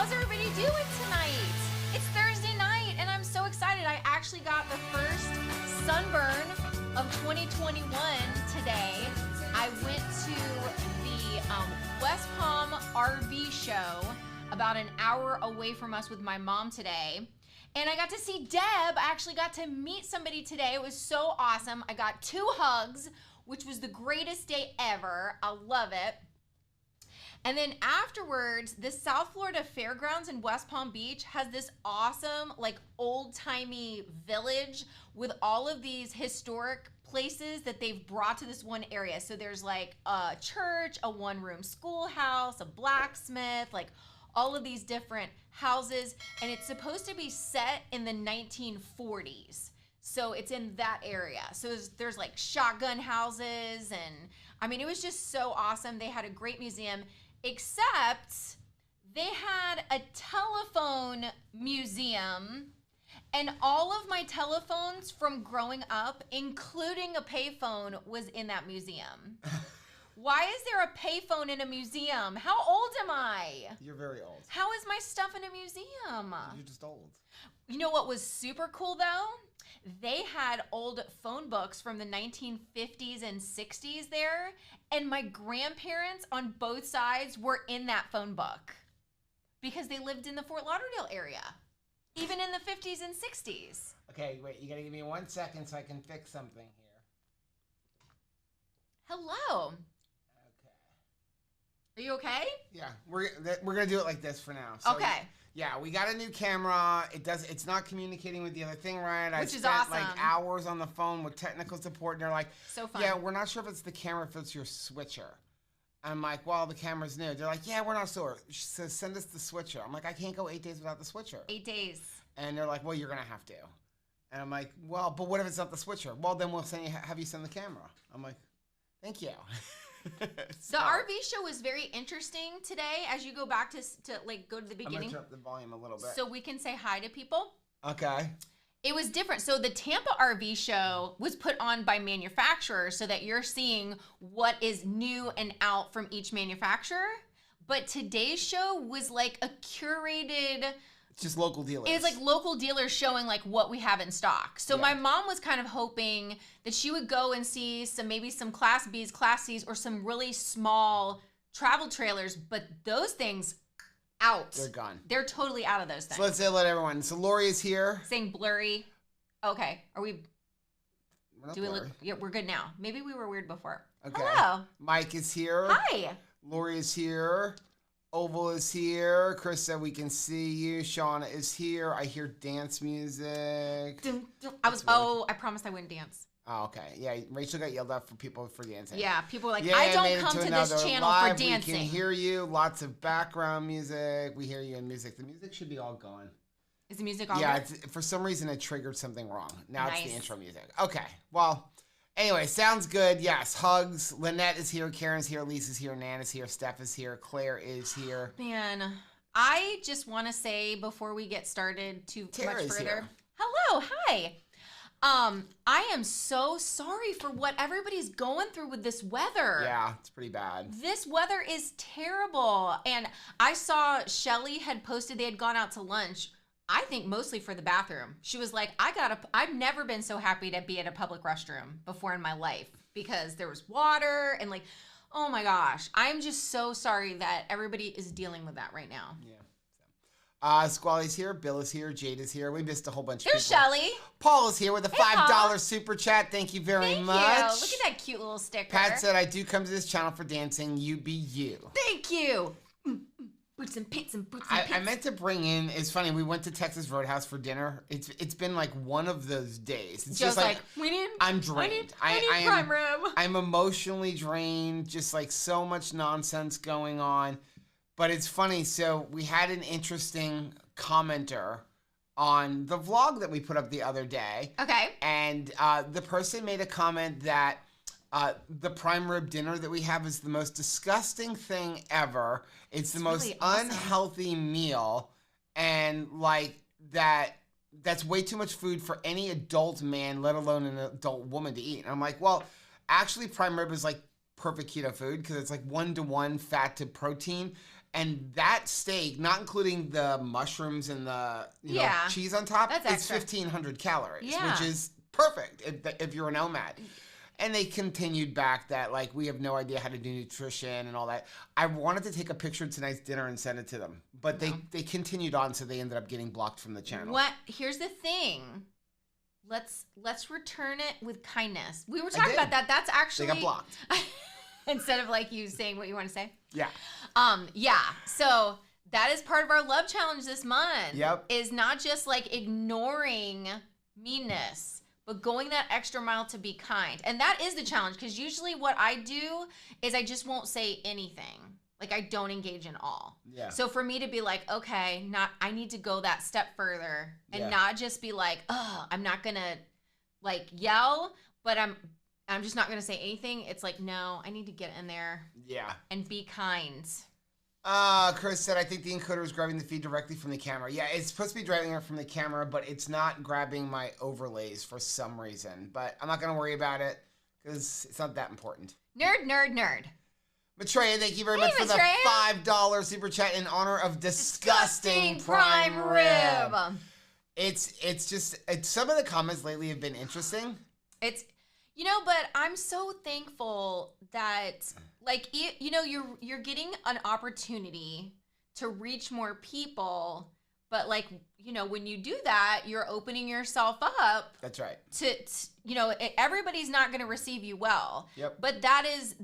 How's everybody doing tonight? It's Thursday night and I'm so excited. I actually got the first sunburn of 2021 today. I went to the West Palm RV show about an hour away from us with my mom today. And I got to see Deb. I actually got to meet somebody today. It was so awesome. I got 2 hugs, which was the greatest day ever. I love it. And then afterwards, the South Florida Fairgrounds in West Palm Beach has this awesome, like old-timey village with all of these historic places that they've brought to this one area. So there's like a church, a one-room schoolhouse, a blacksmith, like all of these different houses. And it's supposed to be set in the 1940s. So it's in that area. So there's like shotgun houses. And I mean, it was just so awesome. They had a great museum. Except they had a telephone museum, and all of my telephones from growing up, including a payphone, was in that museum. Why is there a payphone in a museum? How old am I? You're very old. How is my stuff in a museum? You're just old. You know what was super cool though? They had old phone books from the 1950s and 60s there, and my grandparents on both sides were in that phone book because they lived in the Fort Lauderdale area, even in the 50s and 60s. Okay, wait, you gotta give me 1 second so I can fix something here. Hello. Okay. Are you okay? Yeah, we're gonna do it like this for now. So, okay. Yeah, we got a new camera. It's not communicating with the other thing right. Which is spent awesome. like hours on the phone with technical support, and they're like, so fun. Yeah, we're not sure if it's the camera, if it's your switcher. I'm like, well, the camera's new. They're like, yeah, we're not sure. So send us the switcher. I'm like, I can't go 8 days without the switcher. 8 days. And they're like, well, you're gonna have to. And I'm like, well, but what if it's not the switcher? Well, then we'll have you send the camera. I'm like, thank you. The RV show was very interesting today. As you go back to like go to the beginning, I'm gonna turn up the volume a little bit so we can say hi to people. Okay. It was different. So the Tampa RV show was put on by manufacturers so that you're seeing what is new and out from each manufacturer. But today's show was like a curated. It's just local dealers. It was like local dealers showing like what we have in stock. So my mom was kind of hoping that she would go and see maybe some Class Bs, Class Cs, or some really small travel trailers. But those things out. They're gone. They're totally out of those things. So let's let everyone. So Lori is here. Saying blurry. Okay. Are we? We're not Do we blurry. look? Yeah, we're good now. Maybe we were weird before. Okay. Hello. Mike is here. Hi. Lori is here. Oval is here. Chris said we can see you. Shauna is here. I hear dance music. I promised I wouldn't dance. Oh, okay. Yeah, Rachel got yelled at for people for dancing. Yeah, people were like, Yeah, I made don't it come to this another channel live. for dancing. We can hear you. Lots of background music. We hear you in music. The music should be all gone. Is the music all Yeah, good? for some reason it triggered something wrong. Now Nice. it's the intro music. Okay, well, anyway, sounds good. Yes, hugs. Lynette is here. Karen's here. Lisa's here. Nan is here. Steph is here. Claire is here. Man, I just want to say before we get started too Tara's much further. here. Hello, hi. I am so sorry for what everybody's going through with this weather. Yeah, it's pretty bad. This weather is terrible. And I saw Shelly had posted they had gone out to lunch. I think mostly for the bathroom. She was like, I've never been so happy to be at a public restroom before in my life because there was water and like, oh my gosh. I'm just so sorry that everybody is dealing with that right now. Yeah. Squally's here. Bill is here. Jade is here. We missed a whole bunch of There's people. Shelly. Paul is here with a $5 Paul. super chat. Thank you very Thank much. you. Look at that cute little sticker. Pat said, I do come to this channel for dancing. You be you. Thank you. Boots and pits and boots and pits. I meant to bring in, it's funny, we went to Texas Roadhouse for dinner. It's been like one of those days. It's Joe's just like, I'm I drained. need prime rib. I'm emotionally drained, just like so much nonsense going on. But it's funny, so we had an interesting commenter on the vlog that we put up the other day. Okay. And the person made a comment that the prime rib dinner that we have is the most disgusting thing ever. It's the most really awesome. unhealthy meal. And like that's way too much food for any adult man, let alone an adult woman to eat. And I'm like, well, actually prime rib is like perfect keto food because it's like 1-to-1 fat to protein. And that steak, not including the mushrooms and the cheese on top, That's it's extra. 1,500 calories, Yeah. which is perfect if you're a nomad. And they continued back that, like, we have no idea how to do nutrition and all that. I wanted to take a picture of tonight's dinner and send it to them, but they continued on, so they ended up getting blocked from the channel. Here's the thing. Let's return it with kindness. We were talking about that. That's actually... They got blocked. Instead of, like, you saying what you want to say? Yeah. Yeah. So that is part of our love challenge this month. Yep. Is not just, like, ignoring meanness, but going that extra mile to be kind. And that is the challenge, because usually what I do is I just won't say anything. Like, I don't engage in all. Yeah. So for me to be like, okay, I need to go that step further and not just be like, oh, I'm not going to, like, yell, but I'm just not going to say anything. It's like, no, I need to get in there. Yeah. And be kind. Chris said, I think the encoder is grabbing the feed directly from the camera. Yeah, it's supposed to be driving it from the camera, but it's not grabbing my overlays for some reason. But I'm not going to worry about it because it's not that important. Nerd. Matreya, thank you very much for the $5 super chat in honor of disgusting prime rib. It's just some of the comments lately have been interesting. But I'm so thankful that, like, you're getting an opportunity to reach more people, but, like, when you do that, you're opening yourself up. That's right. Everybody's not going to receive you well. Yep. But that is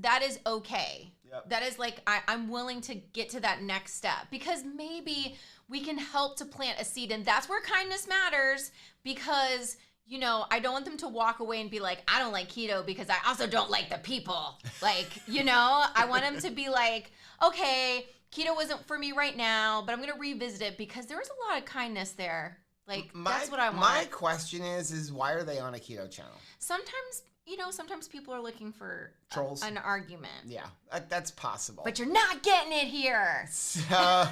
okay. Yep. That is, like, I'm willing to get to that next step, because maybe we can help to plant a seed, and that's where kindness matters, because I don't want them to walk away and be like, I don't like keto because I also don't like the people. Like, I want them to be like, okay, keto wasn't for me right now, but I'm going to revisit it because there was a lot of kindness there. Like, that's what I want. My question is why are they on a keto channel? Sometimes people are looking for trolls, an argument. Yeah, that's possible. But you're not getting it here. So...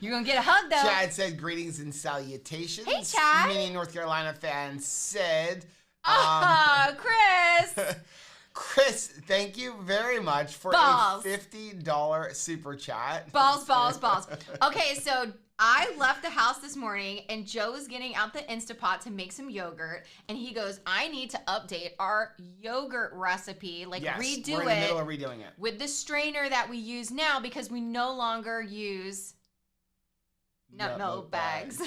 You're going to get a hug, though. Chad said, greetings and salutations. Hey, Chad. Many North Carolina fans said... Chris. Chris, thank you very much for a $50 super chat. Balls. Okay, so I left the house this morning, and Joe was getting out the Instapot to make some yogurt, and he goes, I need to update our yogurt recipe, like redo we're in the middle of redoing it. With the strainer that we use now, because we no longer use... No bags. I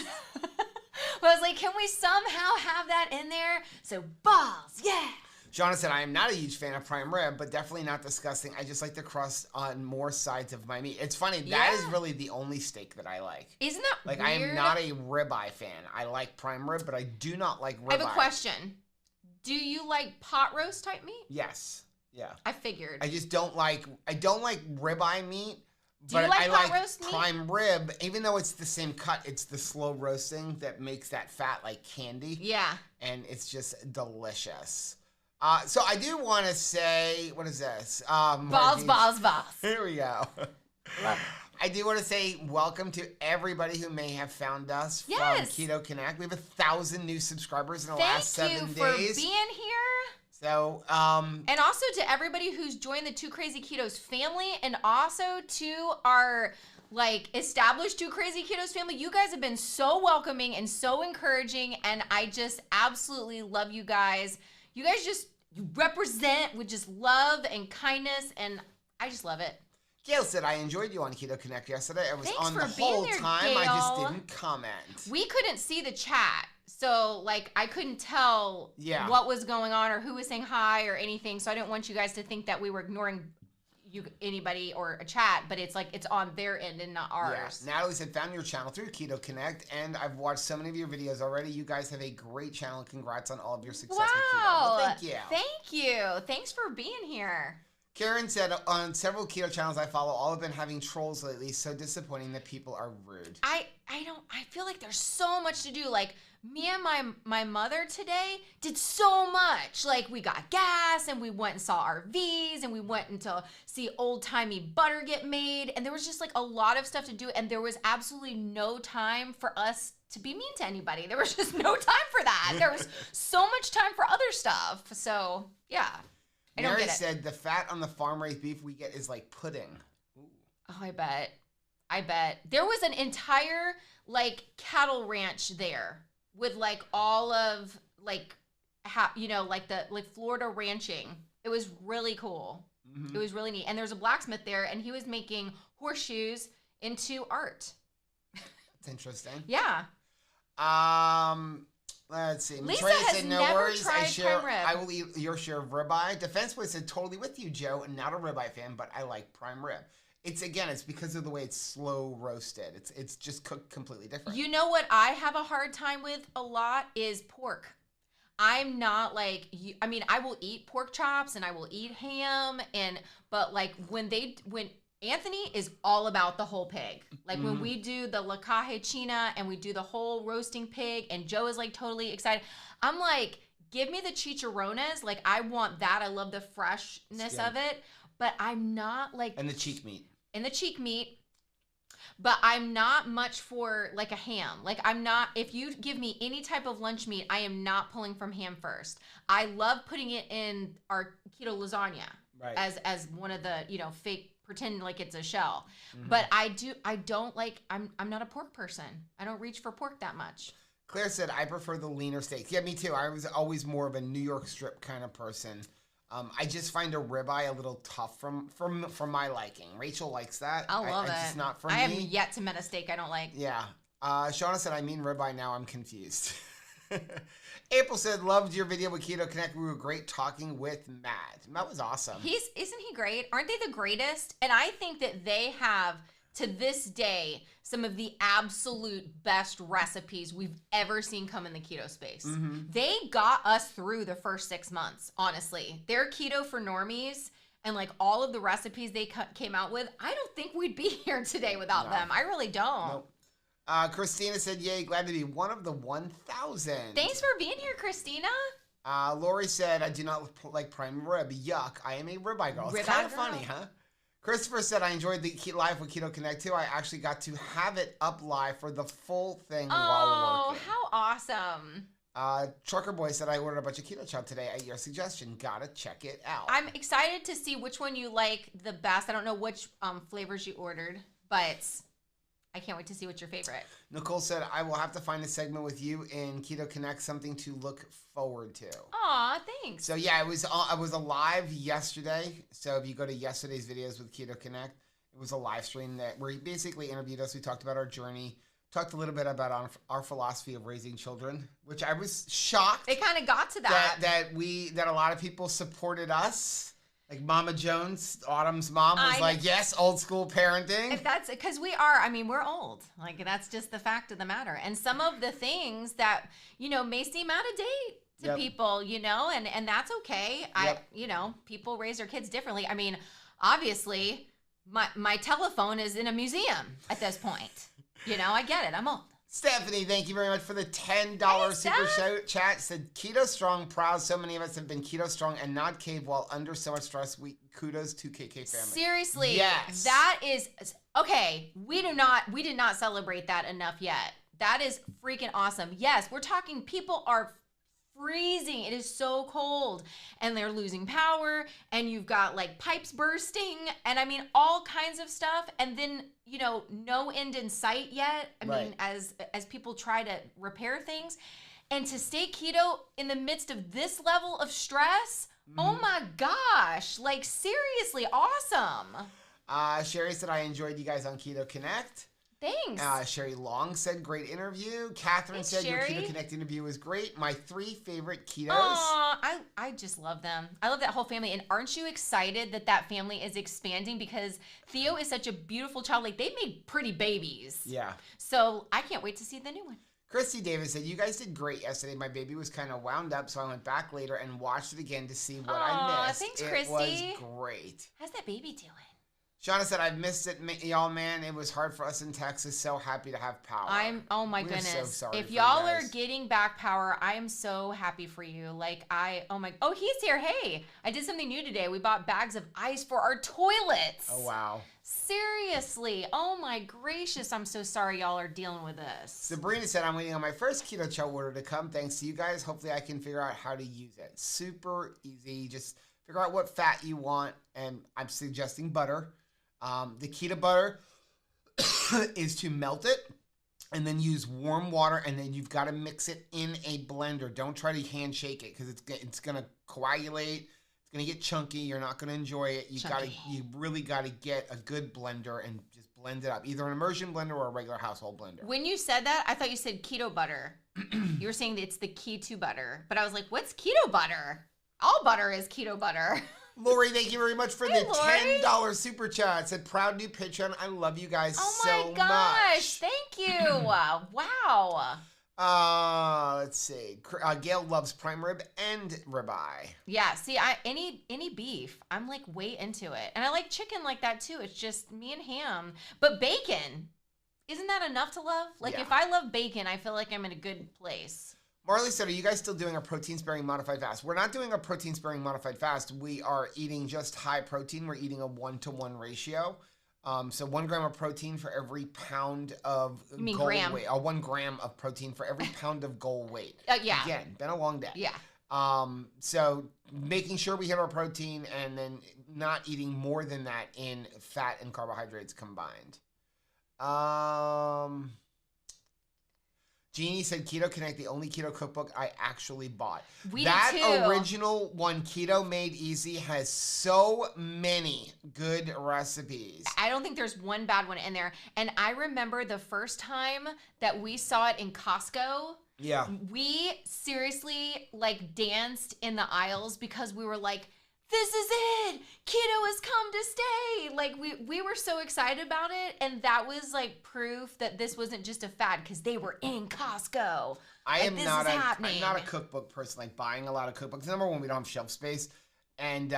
was like, can we somehow have that in there? So balls, yeah. Shauna said, I am not a huge fan of prime rib, but definitely not disgusting. I just like the crust on more sides of my meat. It's funny, that is really the only steak that I like. Isn't that weird? I am not a ribeye fan. I like prime rib, but I do not like ribeye. I have a question. Do you like pot roast type meat? Yes. Yeah. I figured. I don't like ribeye meat. Do you like pot roast meat? Prime rib, even though it's the same cut, it's the slow roasting that makes that fat like candy. Yeah. And it's just delicious. So I do want to say, what is this? Balls. Here we go. I do want to say welcome to everybody who may have found us from Keto Connect. We have 1,000 new subscribers in the last 7 days. Thank you for being here. So, and also to everybody who's joined the Two Crazy Ketos family, and also to our, like, established Two Crazy Ketos family. You guys have been so welcoming and so encouraging, and I just absolutely love you guys. You guys you represent with just love and kindness, and I just love it. Gail said, I enjoyed you on Keto Connect yesterday. I was Thanks on for the whole being there, time. Gail. I just didn't comment. We couldn't see the chat. So, like, I couldn't tell what was going on or who was saying hi or anything. So I didn't want you guys to think that we were ignoring anybody or a chat, but it's like it's on their end and not ours. Yeah. Natalie said, found your channel through Keto Connect, and I've watched so many of your videos already. You guys have a great channel. Congrats on all of your success with Keto. Well, thank you. Thank you. Thanks for being here. Karen said, on several keto channels I follow, all have been having trolls lately. So disappointing that people are rude. I feel like there's so much to do. Like, me and my mother today did so much. Like, we got gas, and we went and saw RVs, and we went to see old-timey butter get made, and there was just, like, a lot of stuff to do, and there was absolutely no time for us to be mean to anybody. There was just no time for that. There was so much time for other stuff. So, yeah. Mary said, the fat on the farm-raised beef we get is like pudding. Ooh. Oh, I bet. There was an entire, like, cattle ranch there with, like, all of, like, like Florida ranching. It was really cool. Mm-hmm. It was really neat. And there's a blacksmith there, and he was making horseshoes into art. That's interesting. Yeah. Let's see. Lisa Matraya has said, no never worries. tried prime rib. I will eat your share of ribeye. Defense Boy said, totally with you, Joe. Not a ribeye fan, but I like prime rib. It's because of the way it's slow roasted. It's just cooked completely different. You know what I have a hard time with a lot is pork. I'm not like you. I mean, I will eat pork chops and I will eat ham, but like when Anthony is all about the whole pig. Like when we do the la cajechina and we do the whole roasting pig, and Joe is like totally excited. I'm like, give me the chicharrones. Like I want that. I love the freshness of it, but I'm not like. And the cheek meat. But I'm not much for like a ham. Like I'm not, if you give me any type of lunch meat, I am not pulling from ham first. I love putting it in our keto lasagna as one of the, fake, pretend like it's a shell. Mm-hmm. But I'm not a pork person. I don't reach for pork that much. Claire said, I prefer the leaner steaks. Yeah, me too. I was always more of a New York strip kind of person. I just find a ribeye a little tough from my liking. Rachel likes that. I love it. It's just not for me. I have yet to met a steak I don't like. Yeah. Shauna said, I mean ribeye now. I'm confused. April said, loved your video with Keto Connect. We were great talking with Matt. Matt was awesome. Isn't he great? Aren't they the greatest? And I think that they have, to this day, some of the absolute best recipes we've ever seen come in the keto space. Mm-hmm. They got us through the first 6 months, honestly. They're keto for normies, and like all of the recipes they came out with, I don't think we'd be here today without them. I really don't. Nope. Christina said, yay, glad to be one of the 1,000. Thanks for being here, Christina. Lori said, I do not like prime rib. Yuck. I am a ribeye girl. It's kind of funny, huh? Christopher said, I enjoyed the live with Keto Connect too. I actually got to have it up live for the full thing while working. Oh, how awesome. Trucker Boy said, I ordered a bunch of Keto Chow today at your suggestion. Gotta check it out. I'm excited to see which one you like the best. I don't know which flavors you ordered, but I can't wait to see what's your favorite. Nicole said, I will have to find a segment with you in Keto Connect, something to look forward to. Aw, thanks. So yeah, I was alive yesterday. So if you go to yesterday's videos with Keto Connect, it was a live stream where he basically interviewed us. We talked about our journey, talked a little bit about our philosophy of raising children, which I was shocked. It kind of got to that. That a lot of people supported us. Like Mama Jones, Autumn's mom, was like, yes, old school parenting. If that's because we're old. Like, that's just the fact of the matter. And some of the things that, may seem out of date to people, and that's okay. People raise their kids differently. I mean, obviously, my telephone is in a museum at this point. I get it. I'm old. Stephanie, thank you very much for the $10 super chat. Said, keto strong, proud. So many of us have been keto strong and not cave while under so much stress. Kudos to KK family. Seriously. Yes. That is, okay, we did not celebrate that enough yet. That is freaking awesome. Yes, we're talking people are freezing. It is so cold and they're losing power and you've got like pipes bursting and I mean all kinds of stuff and then no end in sight yet. I mean as people try to repair things and to stay keto in the midst of this level of stress, oh my gosh, like seriously awesome. Sherry said, I enjoyed you guys on Keto Connect. Thanks. Sherry Long said, great interview. Catherine said, Sherry. Your Keto Connect interview was great. My 3 favorite ketos. I just love them. I love that whole family. And aren't you excited that family is expanding? Because Theo is such a beautiful child. Like, they made pretty babies. Yeah. So I can't wait to see the new one. Christy Davis said, you guys did great yesterday. My baby was kind of wound up, so I went back later and watched it again to see what I missed. Thanks, Christy. It was great. How's that baby doing? Shauna said, I've missed it, y'all, man. It was hard for us in Texas. So happy to have power. Oh my goodness. So sorry if y'all are getting back power, I am so happy for you. Like, he's here. Hey, I did something new today. We bought bags of ice for our toilets. Oh, wow. Seriously. Oh my gracious. I'm so sorry y'all are dealing with this. Sabrina said, I'm waiting on my first Keto Chow order to come. Thanks to you guys. Hopefully I can figure out how to use it. Super easy. Just figure out what fat you want. And I'm suggesting butter. The keto butter is to melt it and then use warm water, and then you've got to mix it in a blender. Don't try to hand shake it because it's gonna coagulate. It's gonna get chunky. You're not gonna enjoy it. You really gotta get a good blender and just blend it up, either an immersion blender or a regular household blender. When you said that, I thought you said keto butter. You were saying that it's the keto butter, but I was like, what's keto butter? All butter is keto butter. Lori, thank you very much for the $10 super chat. It said, proud new Patreon. I love you guys so much. Oh my gosh. Thank you. Wow. Let's see. Gail loves prime rib and ribeye. Yeah. See, any beef, I'm like way into it. And I like chicken like that too. It's just me and ham. But bacon, isn't that enough to love? Like if I love bacon, I feel like I'm in a good place. Marley said, are you guys still doing a protein-sparing modified fast? We're not doing a protein-sparing modified fast. We are eating just high protein. We're eating a 1-to-1 ratio. So 1 gram of protein for every pound of goal weight. 1 gram of protein for every pound of goal weight. Yeah. Again, been a long day. Yeah. So making sure we hit our protein and then not eating more than that in fat and carbohydrates combined. Jeannie said, Keto Connect, the only keto cookbook I actually bought. That original one, Keto Made Easy, has so many good recipes. I don't think there's one bad one in there. And I remember the first time that we saw it in Costco. Yeah. We seriously like danced in the aisles because we were like, this is it. Keto has come to stay. Like we were so excited about it, and that was like proof that this wasn't just a fad because they were in Costco. I'm not a cookbook person, like buying a lot of cookbooks. Number one, we don't have shelf space, and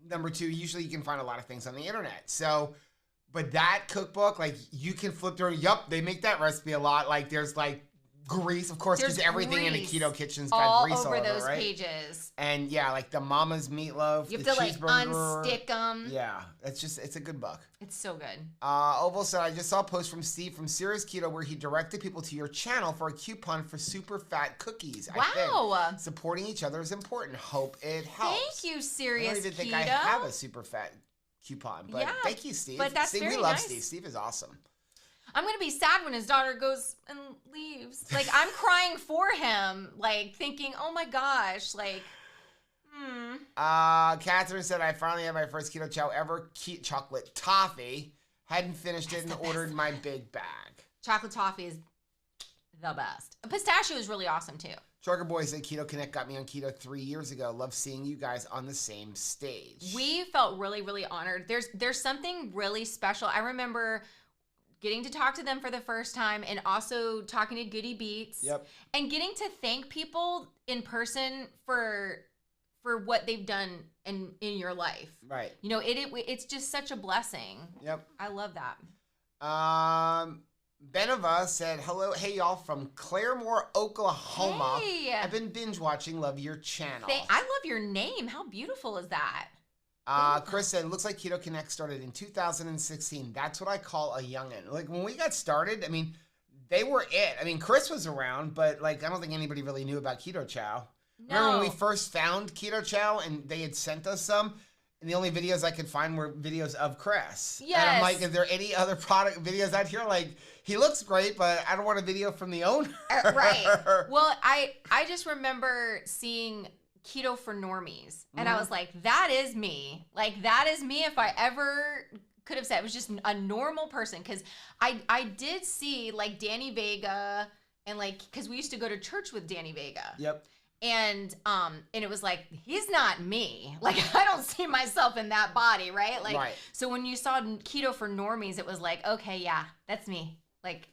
number two, usually you can find a lot of things on the internet. So, but that cookbook, like you can flip through. Yup, they make that recipe a lot. Like there's like grease, of course, because everything in a keto kitchen's got grease all over those right? pages. And yeah, like the mama's meatloaf, you have the to like cheeseburger. unstick them. Yeah, it's a good book. It's so good. Oval said, I just saw a post from Steve from Serious Keto where he directed people to your channel for a coupon for super fat cookies. Wow. I think supporting each other is important. Hope it helps. Thank you, Serious Keto. I don't even think I have a super fat coupon, but thank you, Steve. But that's Steve, very we love nice. Steve. Steve is awesome. I'm going to be sad when his daughter goes and leaves. Like, I'm crying for him, like, thinking, oh my gosh, like, Catherine said, I finally had my first Keto Chow ever, chocolate toffee. Hadn't finished it and ordered my big bag. Chocolate toffee is the best. Pistachio is really awesome, too. Trucker Boy said, Keto Connect got me on keto 3 years ago. Love seeing you guys on the same stage. We felt really, really honored. There's something really special. I remember getting to talk to them for the first time and also talking to Goody Beats. Yep. And getting to thank people in person for what they've done in your life. Right. You know, it's just such a blessing. Yep. I love that. Benova said, hello, hey y'all from Claremore, Oklahoma. Hey. I've been binge watching, love your channel. I love your name. How beautiful is that? Chris said, looks like Keto Connect started in 2016. That's what I call a youngin'. Like, when we got started, I mean, they were it. I mean, Chris was around, but, like, I don't think anybody really knew about Keto Chow. No. Remember when we first found Keto Chow and they had sent us some? And the only videos I could find were videos of Chris. Yes. And I'm like, is there any other product videos out here? Like, he looks great, but I don't want a video from the owner. Right. Well, I just remember seeing Keto for Normies. And I was like, that is me. Like, that is me if I ever could have said. It was just a normal person. Because I did see, like, Danny Vega and, like, because we used to go to church with Danny Vega. Yep. And it was like, he's not me. Like, I don't see myself in that body, right? Like, right. So when you saw Keto for Normies, it was like, okay, yeah, that's me. Like,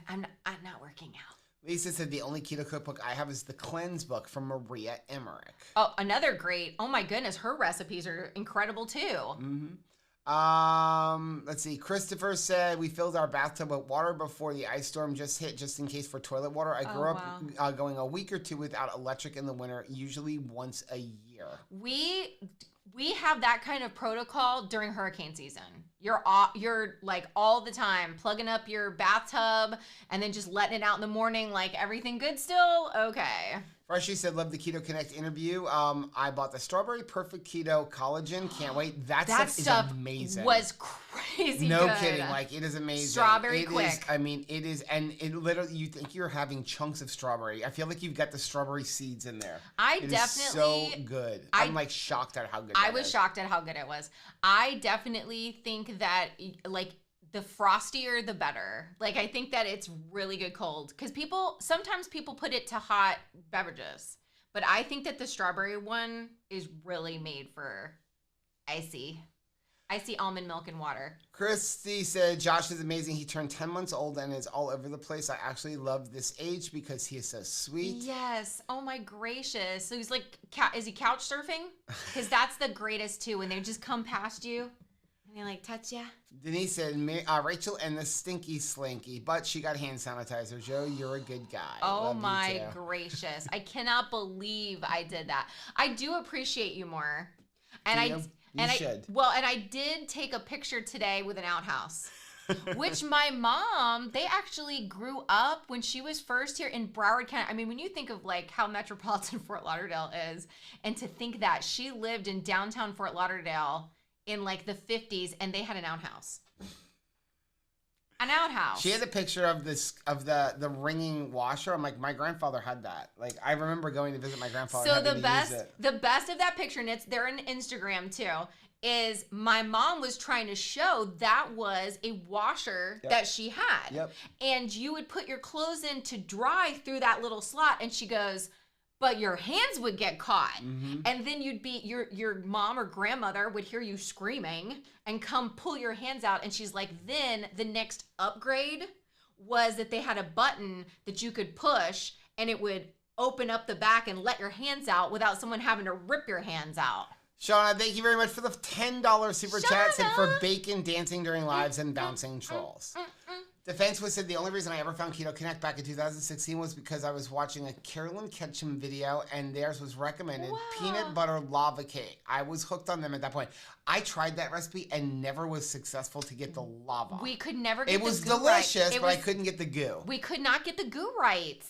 I'm not working out. Lisa said the only keto cookbook I have is the Cleanse book from Maria Emmerich. Oh, another great. Oh my goodness, her recipes are incredible too. Mm-hmm. Let's see. Christopher said we filled our bathtub with water before the ice storm just hit, just in case for toilet water. I grew up going a week or two without electric in the winter, usually once a year. We have that kind of protocol during hurricane season. You're like all the time plugging up your bathtub and then just letting it out in the morning. Like, everything good still? Okay. Freshie said, love the Keto Connect interview. I bought the Strawberry Perfect Keto Collagen. Can't wait. That stuff is amazing. Was crazy No good. kidding. Like, it is amazing. Strawberry quick. It is, and it literally, you think you're having chunks of strawberry. I feel like you've got the strawberry seeds in there. It is so good. I'm like shocked at how good I was shocked at how good it was. I definitely think that, like, the frostier, the better. Like, I think that it's really good cold. Because sometimes people put it to hot beverages. But I think that the strawberry one is really made for icy almond milk and water. Christy said, Josh is amazing. He turned 10 months old and is all over the place. I actually love this age because he is so sweet. Yes. Oh, my gracious. So he's like, is he couch surfing? Because that's the greatest, too, when they just come past you. And they like touch ya. Denise said, Rachel and the stinky slinky, but she got hand sanitizer. Joe, you're a good guy. Oh my gracious. I cannot believe I did that. I do appreciate you more. And you should. And I did take a picture today with an outhouse. Which my mom, they actually grew up when she was first here in Broward County. I mean, when you think of like how metropolitan Fort Lauderdale is, and to think that she lived in downtown Fort Lauderdale in like the 50s, and they had an outhouse. An outhouse. She had a picture of the ringing washer. I'm like, my grandfather had that. Like, I remember going to visit my grandfather. So the best of that picture, and they're on Instagram too, is my mom was trying to show that was a washer that she had. Yep. And you would put your clothes in to dry through that little slot, and she goes, but your hands would get caught. Mm-hmm. And then you'd be, your mom or grandmother would hear you screaming and come pull your hands out. And she's like, then the next upgrade was that they had a button that you could push and it would open up the back and let your hands out without someone having to rip your hands out. Shauna, thank you very much for the $10 super chats and for bacon dancing during lives and bouncing trolls. Defense was said the only reason I ever found Keto Connect back in 2016 was because I was watching a Carolyn Ketchum video and theirs was recommended peanut butter lava cake. I was hooked on them at that point. I tried that recipe and never was successful to get the lava. We could never get the goo. It was delicious, right. But I couldn't get the goo. We could not get the goo right.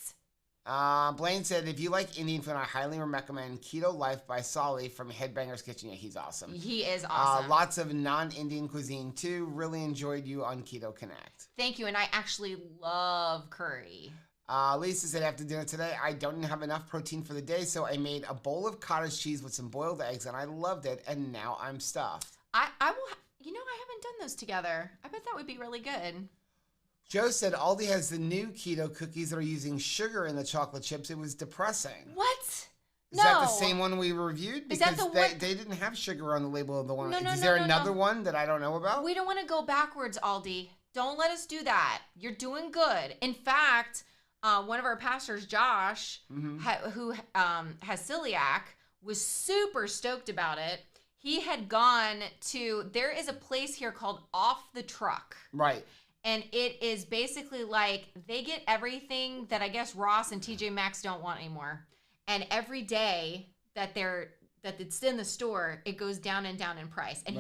Blaine said, if you like Indian food, I highly recommend Keto Life by Solly from Headbanger's Kitchen. Yeah, he's awesome. He is awesome. Lots of non-Indian cuisine, too. Really enjoyed you on Keto Connect. Thank you, and I actually love curry. Lisa said, after dinner today, I don't have enough protein for the day, so I made a bowl of cottage cheese with some boiled eggs, and I loved it, and now I'm stuffed. I haven't done those together. I bet that would be really good. Joe said Aldi has the new keto cookies that are using sugar in the chocolate chips. It was depressing. What? Is that the same one we reviewed? Because they didn't have sugar on the label of the one. Is there another one that I don't know about? We don't want to go backwards, Aldi. Don't let us do that. You're doing good. In fact, one of our pastors, Josh, who has celiac, was super stoked about it. He had gone to, there is a place here called Off the Truck. Right. And it is basically like they get everything that I guess Ross and TJ Maxx don't want anymore. And every day that it's in the store, it goes down and down in price. And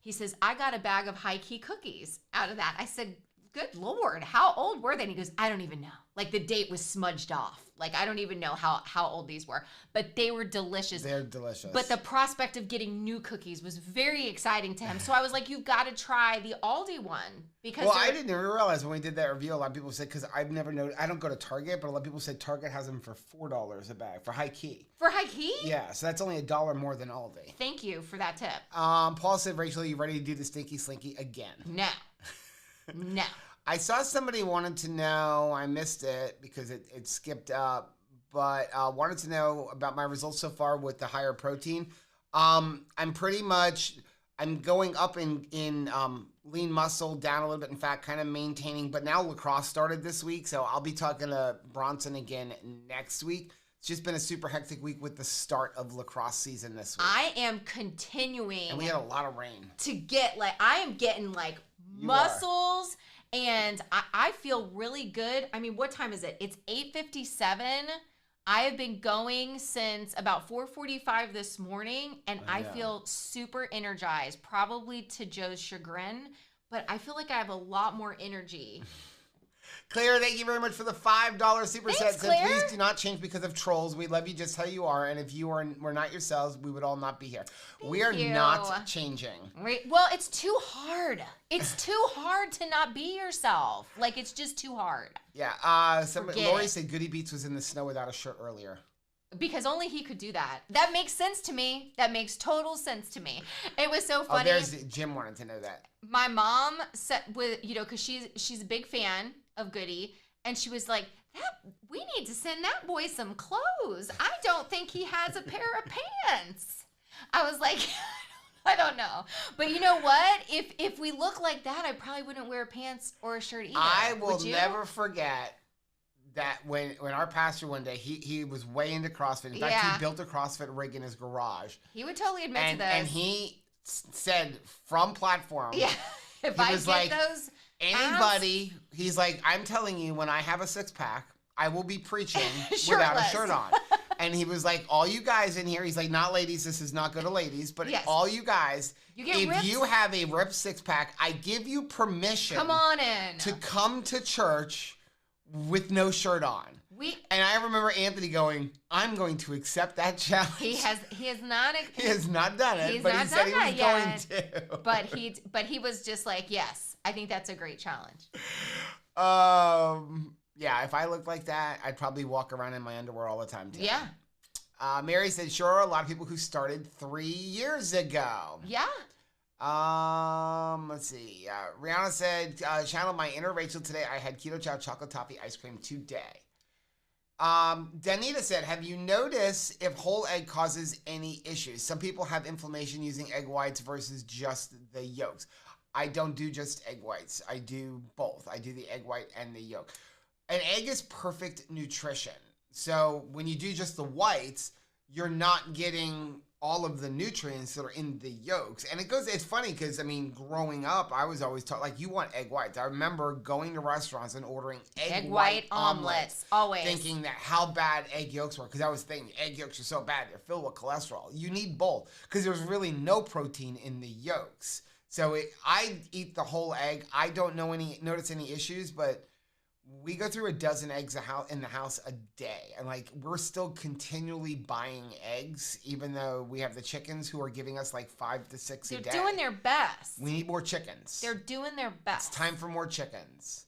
he says, I got a bag of high key cookies out of that. I said, good Lord, how old were they? And he goes, I don't even know. Like the date was smudged off. Like I don't even know how old these were, but they were delicious. They're delicious. But the prospect of getting new cookies was very exciting to him. So I was like, you've got to try the Aldi one because. I didn't even realize when we did that review. A lot of people said, because I've never known. I don't go to Target, but a lot of people said Target has them for $4 a bag for high key. For high key? Yeah, so that's only $1 more than Aldi. Thank you for that tip. Paul said, Rachel, are you ready to do the stinky slinky again? No. No. I saw somebody wanted to know, I missed it because it skipped up, but wanted to know about my results so far with the higher protein. I'm going up in lean muscle, down a little bit in fat, kind of maintaining, but now lacrosse started this week, so I'll be talking to Bronson again next week. It's just been a super hectic week with the start of lacrosse season this week. I am continuing. And we had a lot of rain. To get, I am getting, muscles. And I feel really good. I mean, what time is it? It's 8:57. I have been going since about 4:45 this morning, and I feel super energized, probably to Joe's chagrin, but I feel like I have a lot more energy. Claire, thank you very much for the $5 super set. Thanks, So Claire. please do not change because of trolls. We love you just how you are. And if you were not yourselves, we would all not be here. We are you. not changing. Well, it's too hard. It's too hard to not be yourself. Like, it's just too hard. Yeah. Lori said Goody Beats was in the snow without a shirt earlier. Because only he could do that. That makes sense to me. That makes total sense to me. It was so funny. Jim wanted to know that. My mom said, because she's a big fan of Goody, and she was like, we need to send that boy some clothes. I don't think he has a pair of pants. I was like, I don't know. But you know what? If we look like that, I probably wouldn't wear pants or a shirt either. I will never forget that when our pastor one day, he was way into CrossFit. In fact, he built a CrossFit rig in his garage. He would totally admit to this. And he said from platform, if I get those anybody, he's like, I'm telling you, when I have a six-pack, I will be preaching without a shirt on. And he was like, all you guys in here, he's like, not ladies, this is not good to ladies, but all you guys, if you have a ripped six-pack, I give you permission to come to church with no shirt on. And I remember Anthony going, I'm going to accept that challenge. He has not done it, but he said he was going to. But he was just like, yes, I think that's a great challenge. Yeah, if I looked like that, I'd probably walk around in my underwear all the time too. Yeah. Mary said, sure, a lot of people who started 3 years ago. Yeah. Let's see. Rihanna said, channel my inner Rachel today. I had Keto Chow chocolate toffee ice cream today. Danita said, have you noticed if whole egg causes any issues? Some people have inflammation using egg whites versus just the yolks. I don't do just egg whites. I do both. I do the egg white and the yolk. An egg is perfect nutrition. So when you do just the whites, you're not getting all of the nutrients that are in the yolks. And it's funny because, growing up, I was always taught, like, you want egg whites. I remember going to restaurants and ordering egg white omelets. Always. Thinking that how bad egg yolks were. Because I was thinking egg yolks are so bad. They're filled with cholesterol. You need both. Because there's really no protein in the yolks. So I eat the whole egg. I don't notice any issues, but we go through a dozen eggs in the house a day. And we're still continually buying eggs, even though we have the chickens who are giving us 5 to 6 a day. They're doing their best. We need more chickens. They're doing their best. It's time for more chickens.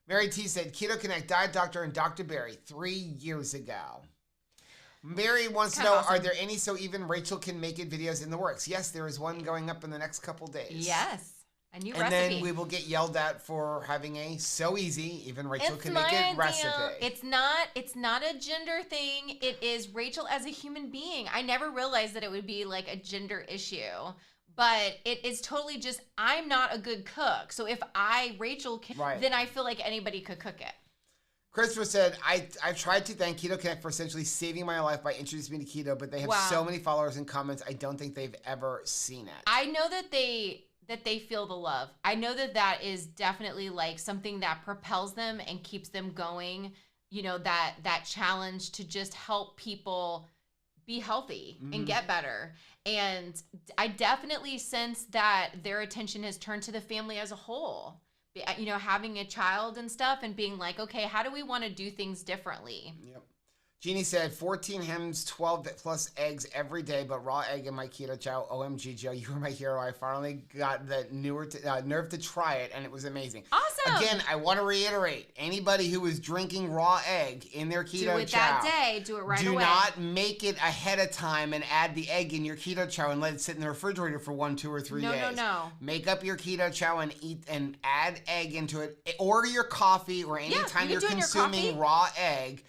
Mary T said, Keto Connect Diet Doctor and Dr. Barry 3 years ago. Mary wants to know, awesome. Are there any So Even Rachel Can Make It videos in the works? Yes, there is one going up in the next couple days. Yes. A new recipe. And then we will get yelled at for having a So Easy, Even Rachel Can Make It recipe. It's not a gender thing. It is Rachel as a human being. I never realized that it would be a gender issue. But it is totally just, I'm not a good cook. So if Rachel can, then I feel like anybody could cook it. Christopher said, I've tried to thank Keto Connect for essentially saving my life by introducing me to keto, but they have so many followers and comments, I don't think they've ever seen it. I know that they feel the love. I know that is definitely something that propels them and keeps them going. That challenge to just help people be healthy and get better. And I definitely sense that their attention has turned to the family as a whole. Having a child and stuff and being like, okay, how do we want to do things differently? Yep. Jeannie said, 14 hams, 12 plus eggs every day, but raw egg in my Keto Chow. OMG, Joe, you were my hero. I finally got the nerve to try it, and it was amazing. Awesome. Again, I want to reiterate, anybody who is drinking raw egg in their Keto Chow. Do it that day. Do it right away. Do not make it ahead of time and add the egg in your Keto Chow and let it sit in the refrigerator for 1, 2, or 3 days. No. Make up your Keto Chow and eat and add egg into it. Or your coffee or anytime you're consuming raw egg.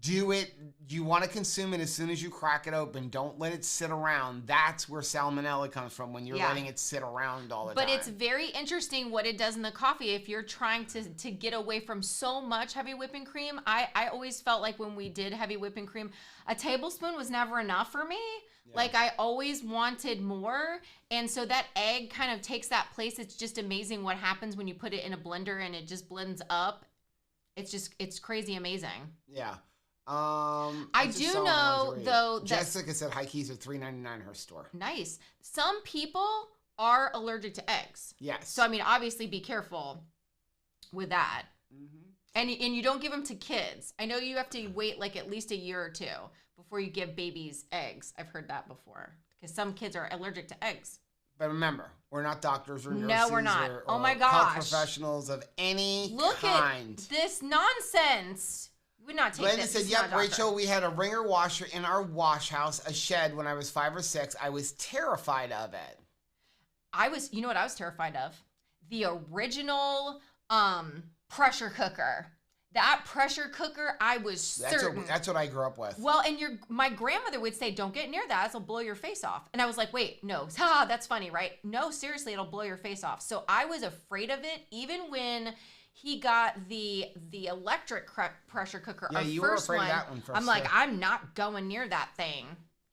Do it. You want to consume it as soon as you crack it open. Don't let it sit around. That's where salmonella comes from, when you're letting it sit around all the time. But it's very interesting what it does in the coffee. If you're trying to get away from so much heavy whipping cream, I always felt like when we did heavy whipping cream, a tablespoon was never enough for me. Yeah. I always wanted more. And so that egg kind of takes that place. It's just amazing what happens when you put it in a blender and it just blends up. It's crazy amazing. Yeah. I do know though that Jessica said high keys are $3.99 in her store. Nice. Some people are allergic to eggs. Yes. So obviously be careful with that. And you don't give them to kids. I know you have to wait like at least a year or two before you give babies eggs. I've heard that before because some kids are allergic to eggs. But remember, we're not doctors or nurses. No, we're not. Or my gosh. Health professionals of any kind. Look at this nonsense. You would not take Glenda this. said, yep, Rachel, we had a ringer washer in our wash house, a shed when I was 5 or 6. I was terrified of it. You know what I was terrified of? The original pressure cooker. That pressure cooker, I was certain. That's what I grew up with. Well, and my grandmother would say, don't get near that. It'll blow your face off. And I was like, wait, no. That's funny, right? No, seriously, it'll blow your face off. So I was afraid of it, even when he got the electric pressure cooker. Yeah, you were afraid of that one first. I'm like, I'm not going near that thing.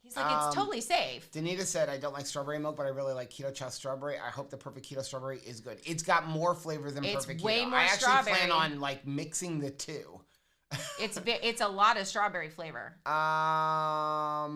He's like, it's totally safe. Danita said, I don't like strawberry milk, but I really like Keto Chow strawberry. I hope the Perfect Keto strawberry is good. It's got more flavor than Perfect Keto. It's way more I actually strawberry. plan on like mixing the two. It's a lot of strawberry flavor.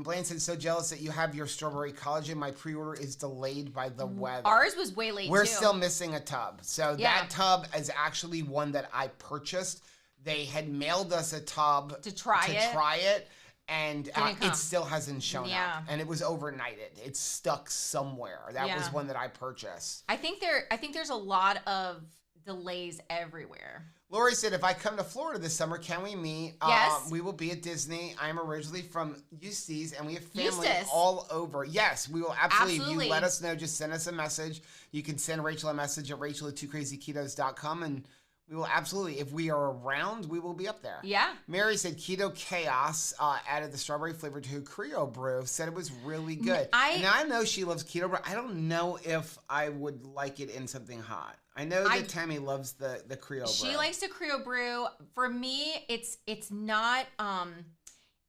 Blaine said, so jealous that you have your strawberry collagen. My pre-order is delayed by the weather. Ours was way late, We're too. still missing a tub. So that tub is actually one that I purchased. They had mailed us a tub to try it. And it still hasn't shown up. And it was overnighted. It's stuck somewhere. That was one that I purchased. I think there's a lot of delays everywhere. Lori said, if I come to Florida this summer, can we meet? Yes. We will be at Disney. I'm originally from Eustis, and we have family all over. Yes, we will absolutely. If you let us know, just send us a message. You can send Rachel a message at rachel@2krazyketos.com, and we will absolutely, if we are around, we will be up there. Yeah. Mary said Keto Chaos added the strawberry flavor to her Creo brew. Said it was really good. Now I know she loves keto brew. I don't know if I would like it in something hot. I know that Tammy loves the Creo brew. She likes the Creo brew. For me, it's not.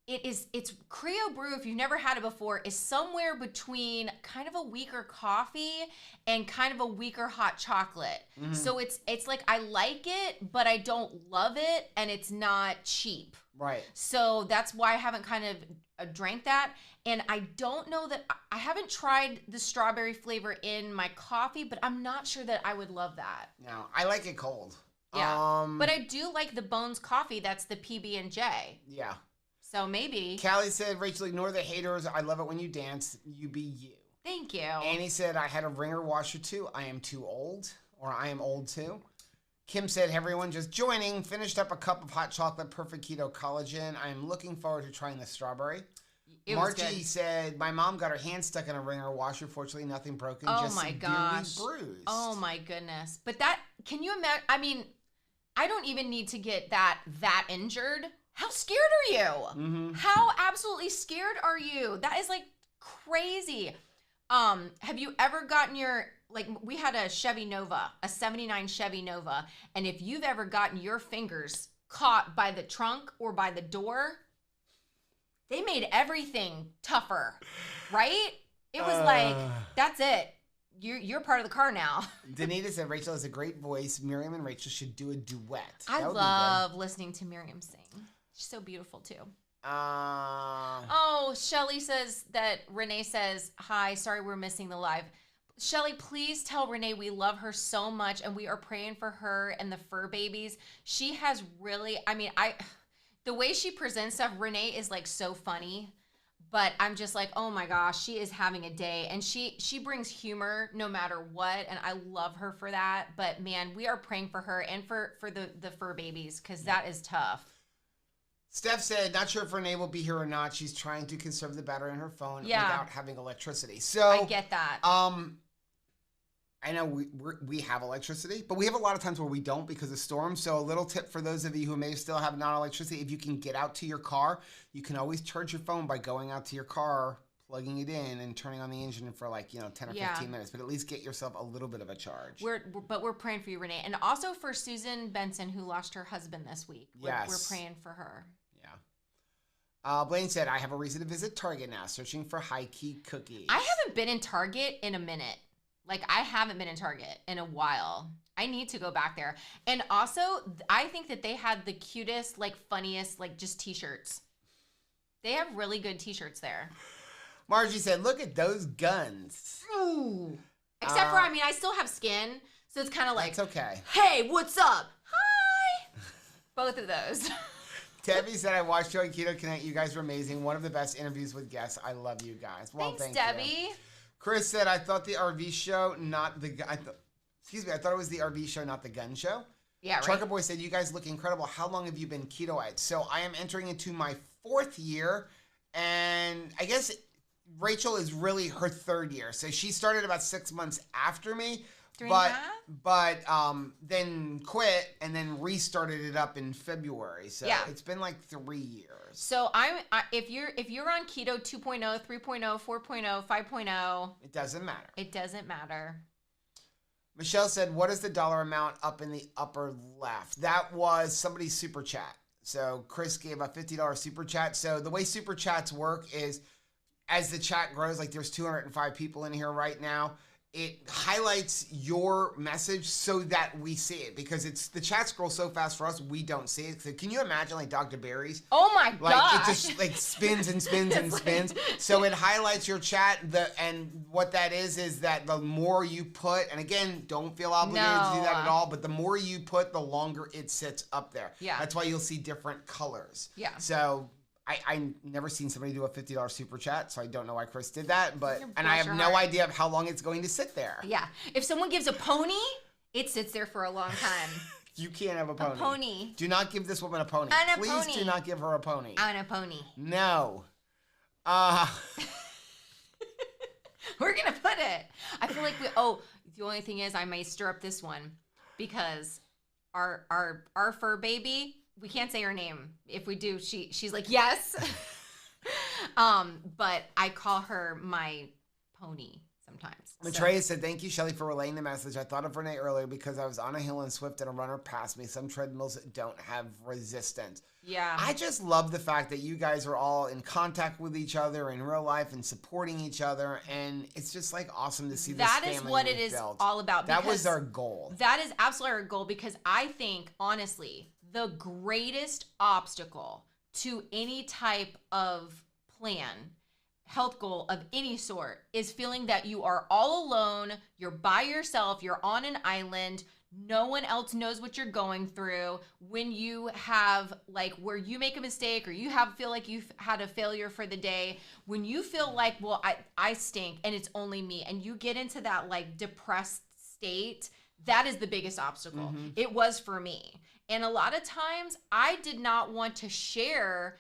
It's Creo brew, if you've never had it before, is somewhere between kind of a weaker coffee and kind of a weaker hot chocolate. Mm-hmm. So it's like I like it, but I don't love it, and it's not cheap. Right. So that's why I haven't kind of drank that. And I don't know that I haven't tried the strawberry flavor in my coffee, but I'm not sure that I would love that. No, I like it cold. Yeah. But I do like the Bones coffee. That's the PB&J. Yeah. So maybe. Callie said, Rachel, ignore the haters. I love it when you dance. You be you. Thank you. Annie said, I had a ringer washer too. I am too old. Or I am old too. Kim said, everyone just joining. Finished up a cup of hot chocolate, perfect keto collagen. I am looking forward to trying the strawberry. Margie said, my mom got her hand stuck in a ringer washer. Fortunately, nothing broken. Oh just my gosh. bruised. Oh my goodness. But that, can you imagine? I mean, I don't even need to get that injured. How scared are you? Mm-hmm. How absolutely scared are you? That is like crazy. Have you ever gotten we had a Chevy Nova, a 79 Chevy Nova. And if you've ever gotten your fingers caught by the trunk or by the door, they made everything tougher, right? It was like, that's it. You're part of the car now. Danita said Rachel has a great voice. Miriam and Rachel should do a duet. I love listening to Miriam sing. She's so beautiful too. Shelly says that Renee says, hi, sorry we're missing the live. Shelly, please tell Renee we love her so much and we are praying for her and the fur babies. She has really, the way she presents stuff, Renee is like so funny. But I'm just like, oh my gosh, she is having a day. And she brings humor no matter what. And I love her for that. But man, we are praying for her and for the fur babies because that is tough. Steph said, not sure if Renee will be here or not. She's trying to conserve the battery in her phone without having electricity. So I get that. I know we have electricity, but we have a lot of times where we don't because of storms. So a little tip for those of you who may still have non-electricity, if you can get out to your car, you can always charge your phone by going out to your car, plugging it in, and turning on the engine for 10 or 15 minutes. But at least get yourself a little bit of a charge. We're praying for you, Renee. And also for Susan Benson, who lost her husband this week. We're praying for her. Yeah. Blaine said, I have a reason to visit Target now, searching for high-key cookies. I haven't been in Target in a minute. I haven't been in Target in a while. I need to go back there. And also, I think that they had the cutest, funniest, just t-shirts. They have really good t-shirts there. Margie said, look at those guns. Ooh. Except for, I still have skin. So it's kind of like, that's okay. Hey, what's up? Hi. Both of those. Debbie said, I watched you on Keto Connect. You guys were amazing. One of the best interviews with guests. I love you guys. Well, Thanks, thank Debbie. you. Chris said, I thought the RV show, not the... I thought it was the RV show, not the gun show. Yeah, right. Trucker Boy said, you guys look incredible. How long have you been Ketoids? So I am entering into my 4th year, and I guess Rachel is really her 3rd year. So she started about 6 months after me. But then quit and then restarted it up in February. So it's been like 3 years. So if you're on keto 2.0, 3.0, 4.0, 5.0, it doesn't matter. It doesn't matter. Michelle said, what is the dollar amount up in the upper left? That was somebody's super chat. So Chris gave a $50 super chat. So the way super chats work is as the chat grows, like there's 205 people in here right now, it highlights your message so that we see it, because the chat scrolls so fast for us, we don't see it. So can you imagine like Dr. Barry's? Oh my gosh. Like it just like spins and spins and spins. So it highlights your chat. And what that is that the more you put, and again, don't feel obligated to do that at all, but the more you put, the longer it sits up there. Yeah. That's why you'll see different colors. Yeah. So I never seen somebody do a $50 super chat, so I don't know why Chris did that, and I have no idea of how long it's going to sit there. Yeah. If someone gives a pony, it sits there for a long time. You can't have a pony. A pony. Do not give this woman a pony. Please do not give her a pony. I want a pony. No. We're going to put it. I feel like the only thing is I may stir up this one because our fur baby, we can't say her name. If we do, she's like, yes. But I call her my pony sometimes. Matreya said, thank you, Shelly, for relaying the message. I thought of Renee earlier because I was on a hill in Swift and a runner passed me. Some treadmills don't have resistance. Yeah. I just love the fact that you guys are all in contact with each other in real life and supporting each other. And it's just like awesome to see this family. That is what it is all about. That was our goal. That is absolutely our goal, because I think, honestly, the greatest obstacle to any type of plan, health goal of any sort, is feeling that you are all alone, you're by yourself, you're on an island, no one else knows what you're going through. When you have, like, where you make a mistake or you feel like you've had a failure for the day, when you feel like, well, I stink and it's only me, and you get into that, like, depressed state, that is the biggest obstacle. Mm-hmm. It was for me. And a lot of times I did not want to share,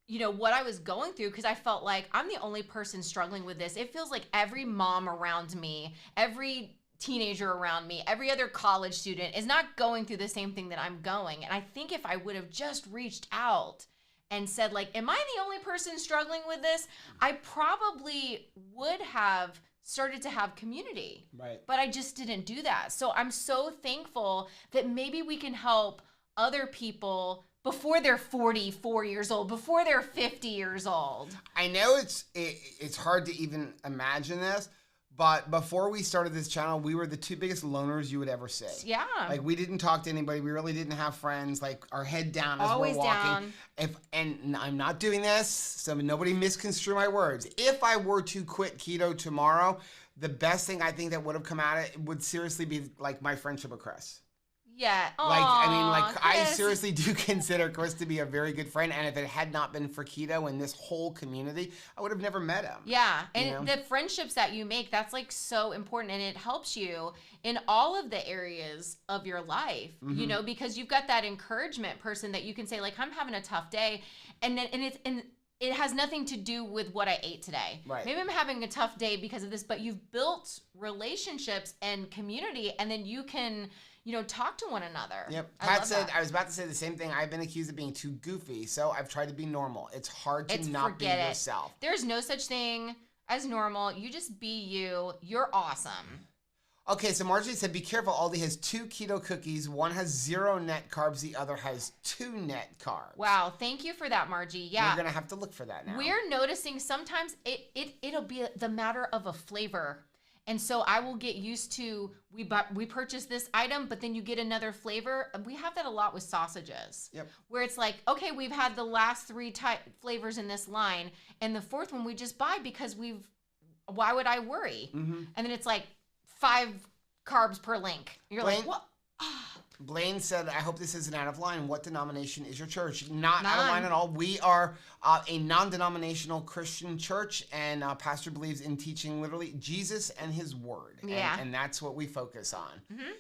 what I was going through, because I felt like I'm the only person struggling with this. It feels like every mom around me, every teenager around me, every other college student is not going through the same thing that I'm going. And I think if I would have just reached out and said, like, am I the only person struggling with this? I probably would have started to have community. Right. But I just didn't do that. So I'm so thankful that maybe we can help other people before they're 44 years old, before they're 50 years old. I know it's hard to even imagine this, but before we started this channel, we were the 2 biggest loners you would ever see. Yeah. Like, we didn't talk to anybody. We really didn't have friends. Like, our head down as Always we're walking. down. And I'm not doing this, so nobody misconstrue my words. If I were to quit keto tomorrow, the best thing I think that would have come out of it would seriously be, like, my friendship with Chris. Yeah. I seriously do consider Chris to be a very good friend. And if it had not been for keto and this whole community, I would have never met him. Yeah. And the friendships that you make, that's like so important. And it helps you in all of the areas of your life, Mm-hmm. Because you've got that encouragement person that you can say, like, I'm having a tough day. And it has nothing to do with what I ate today. Right. Maybe I'm having a tough day because of this, but you've built relationships and community, and then you can, talk to one another. Yep. Pat said, I was about to say the same thing. I've been accused of being too goofy, so I've tried to be normal. It's hard to not be yourself. There's no such thing as normal. You just be you. You're awesome. Okay, so Marjorie said, be careful. Aldi has 2 keto cookies. One has 0 net carbs. The other has 2 net carbs. Wow, thank you for that, Margie. Yeah. We're going to have to look for that now. We're noticing sometimes it'll be the matter of a flavor. And so I will get used to, we purchased this item, but then you get another flavor. We have that a lot with sausages. Yep. Where it's like, okay, we've had the last 3 flavors in this line, and the 4th one we just buy because why would I worry? Mm-hmm. And then it's like 5 carbs per link. You're like, what? Blaine said, I hope this isn't out of line. What denomination is your church? Not out of None. line at all. We are a non-denominational Christian church, and pastor believes in teaching literally Jesus and his word. Yeah. And that's what we focus on. Mm-hmm.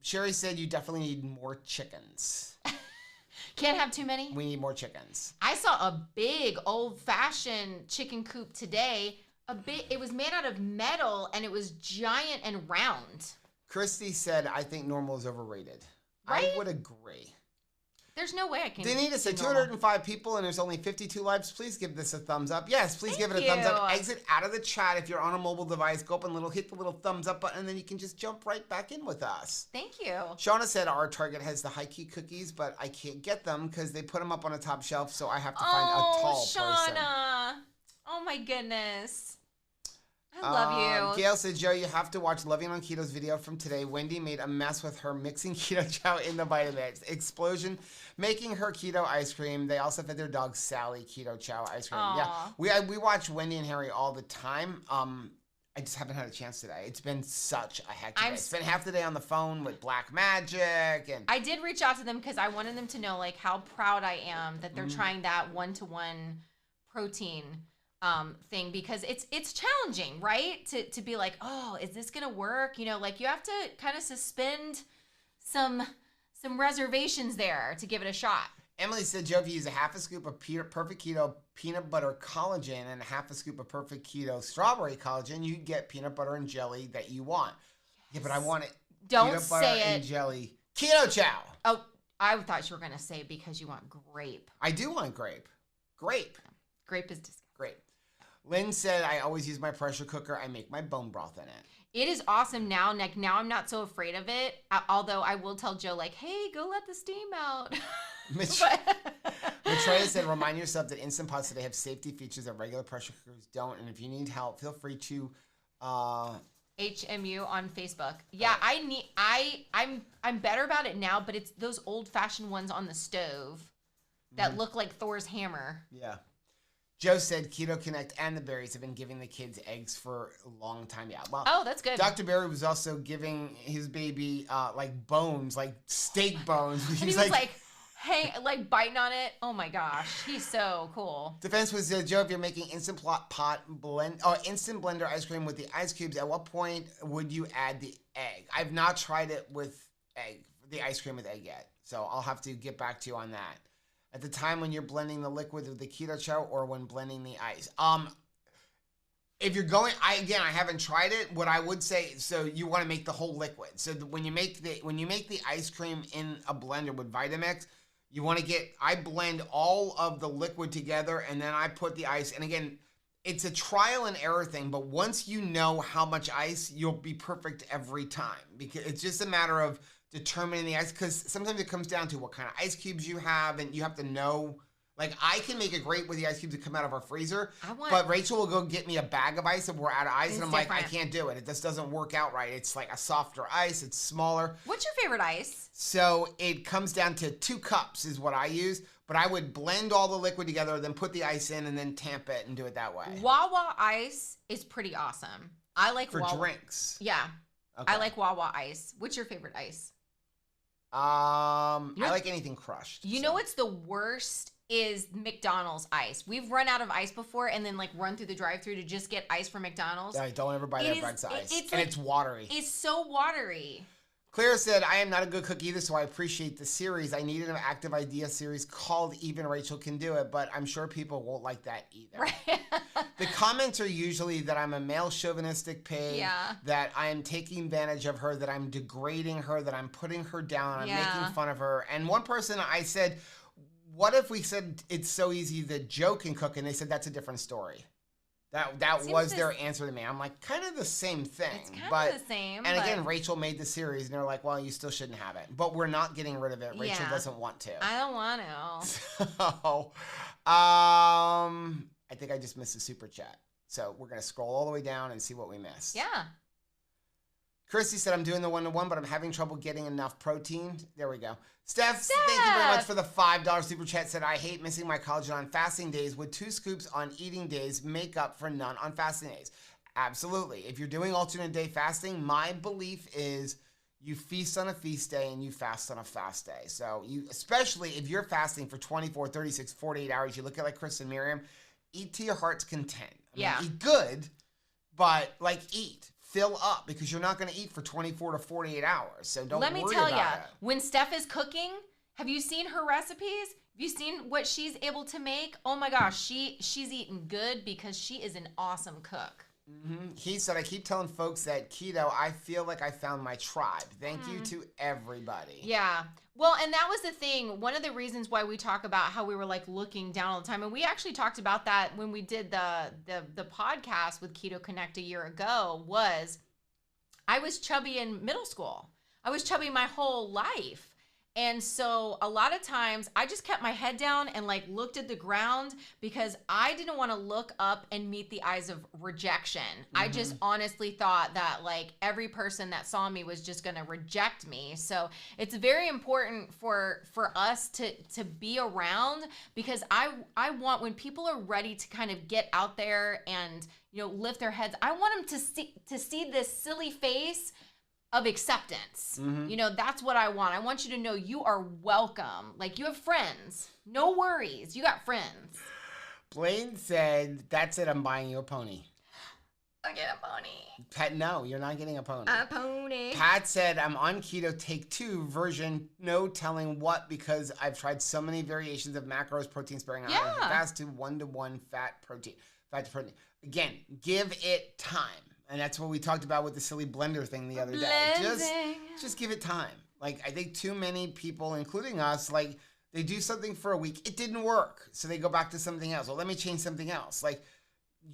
Sherry said you definitely need more chickens. Can't have too many? We need more chickens. I saw a big old-fashioned chicken coop today. It was made out of metal, and it was giant and round. Christy said, I think normal is overrated. Right? I would agree. There's no way I can. Danita said 205 people and there's only 52 lives. Please give this a thumbs up. Yes, please give it a thumbs up. Exit out of the chat if you're on a mobile device. Go up and hit the little thumbs up button, and then you can just jump right back in with us. Thank you. Shauna said our Target has the high key cookies, but I can't get them because they put them up on a top shelf, so I have to find a tall Shauna. person. Oh my goodness. I love you. Gail said, Joe, you have to watch Loving on Keto's video from today. Wendy made a mess with her mixing keto chow in the Vitamix. Explosion, making her keto ice cream. They also fed their dog Sally keto chow ice cream. Aww. Yeah, we watch Wendy and Harry all the time. I just haven't had a chance today. It's been such a hectic day. I spent half the day on the phone with Black Magic. And I did reach out to them because I wanted them to know like how proud I am that they're trying that one-to-one protein thing, because it's challenging, right? To be like, oh, is this gonna work? You know, like you have to kind of suspend some reservations there to give it a shot. Emily said, Joe, if you use a half a scoop of Perfect Keto peanut butter collagen and a half a scoop of Perfect Keto strawberry collagen, you get peanut butter and jelly that you want. Yes. Yeah, but I want it. Don't peanut butter say and it. Jelly keto chow. Oh, I thought you were gonna say because you want grape. I do want grape. Grape. Grape is disgusting. Grape. Lynn said, I always use my pressure cooker. I make my bone broth in it. It is awesome now. Like now I'm not so afraid of it. Although I will tell Joe like, hey, go let the steam out. Maitreya said, remind yourself that Instant Pots today have safety features that regular pressure cookers don't. And if you need help, feel free to HMU on Facebook. Yeah, I'm better about it now, but it's those old fashioned ones on the stove that look like Thor's hammer. Yeah. Joe said Keto Connect and the Berries have been giving the kids eggs for a long time. Yeah. Well, oh, that's good. Dr. Berry was also giving his baby like bones, like steak bones. And he was like biting on it. Oh my gosh, he's so cool. Defense was Joe, if you're making instant blender ice cream with the ice cubes, at what point would you add the egg? I've not tried it with the ice cream with egg yet, so I'll have to get back to you on that. At the time when you're blending the liquid with the keto chow or when blending the ice. If you're going, I haven't tried it. What I would say, so you want to make the whole liquid. So when you make the ice cream in a blender with Vitamix, you want to I blend all of the liquid together and then I put the ice. And again, it's a trial and error thing, but once you know how much ice, you'll be perfect every time, because it's just a matter of determining the ice, because sometimes it comes down to what kind of ice cubes you have, and you have to know. Like, I can make it great with the ice cubes that come out of our freezer, but Rachel will go get me a bag of ice if we're out of ice, and I'm like, I can't do it. It just doesn't work out right. It's like a softer ice. It's smaller. What's your favorite ice? So it comes down to 2 cups is what I use, but I would blend all the liquid together, then put the ice in, and then tamp it and do it that way. Wawa ice is pretty awesome. I like for drinks. Yeah. Okay. I like Wawa ice. What's your favorite ice? I like anything crushed. You know what's the worst is McDonald's ice. We've run out of ice before and then like run through the drive-thru to just get ice from McDonald's. Yeah, don't ever buy that brand's ice. It's watery. It's so watery. Clara said, I am not a good cook either, so I appreciate the series. I needed an active idea series called Even Rachel Can Do It, but I'm sure people won't like that either. Right. The comments are usually that I'm a male chauvinistic pig, that I am taking advantage of her, that I'm degrading her, that I'm putting her down, I'm making fun of her. And one person, I said, what if we said it's so easy that Joe can cook? And they said that's a different story. That was their answer to me. I'm like, kind of the same thing. It's kind of the same. And again, Rachel made the series, and they're like, well, you still shouldn't have it. But we're not getting rid of it. Rachel doesn't want to. I don't want to. So, I think I just missed a super chat. So we're going to scroll all the way down and see what we missed. Yeah. Christy said, I'm doing the 1-to-1, but I'm having trouble getting enough protein. There we go. Steph, thank you very much for the $5 super chat. Said, I hate missing my collagen on fasting days. Would 2 scoops on eating days make up for none on fasting days? Absolutely. If you're doing alternate day fasting, my belief is You feast on a feast day and you fast on a fast day. So you, especially if you're fasting for 24, 36, 48 hours, you look at like Chris and Miriam, eat to your heart's content. I mean, eat good, but like eat. Fill up because you're not going to eat for 24 to 48 hours. So don't worry about it. Let me tell you, when Steph is cooking, have you seen her recipes? Have you seen what she's able to make? Oh my gosh, she's eating good because she is an awesome cook. Mm-hmm. He said, I keep telling folks that keto, I feel like I found my tribe. Thank you to everybody. Yeah. Well, and that was the thing. One of the reasons why we talk about how we were like looking down all the time. And we actually talked about that when we did the podcast with Keto Connect a year ago was I was chubby in middle school. I was chubby my whole life. And so a lot of times I just kept my head down and like looked at the ground because I didn't want to look up and meet the eyes of rejection. I just honestly thought that like every person that saw me was just going to reject me. So it's very important for us to be around because I want when people are ready to kind of get out there and, you know, lift their heads, I want them to see this silly face of acceptance. You know, that's what I want. I want you to know you are welcome. Like you have friends. No worries. You got friends. Blaine said, that's it. I'm buying you a pony. I get a pony. Pat, no, you're not getting a pony. A pony. Pat said, I'm on keto take 2 version. No telling what because I've tried so many variations of macros, protein sparing, fast to 1-to-1 fat to protein. Again, give it time. And that's what we talked about with the silly blender thing the other day. Just give it time. Like, I think too many people, including us, like, they do something for a week. It didn't work. So they go back to something else. Well, let me change something else. Like,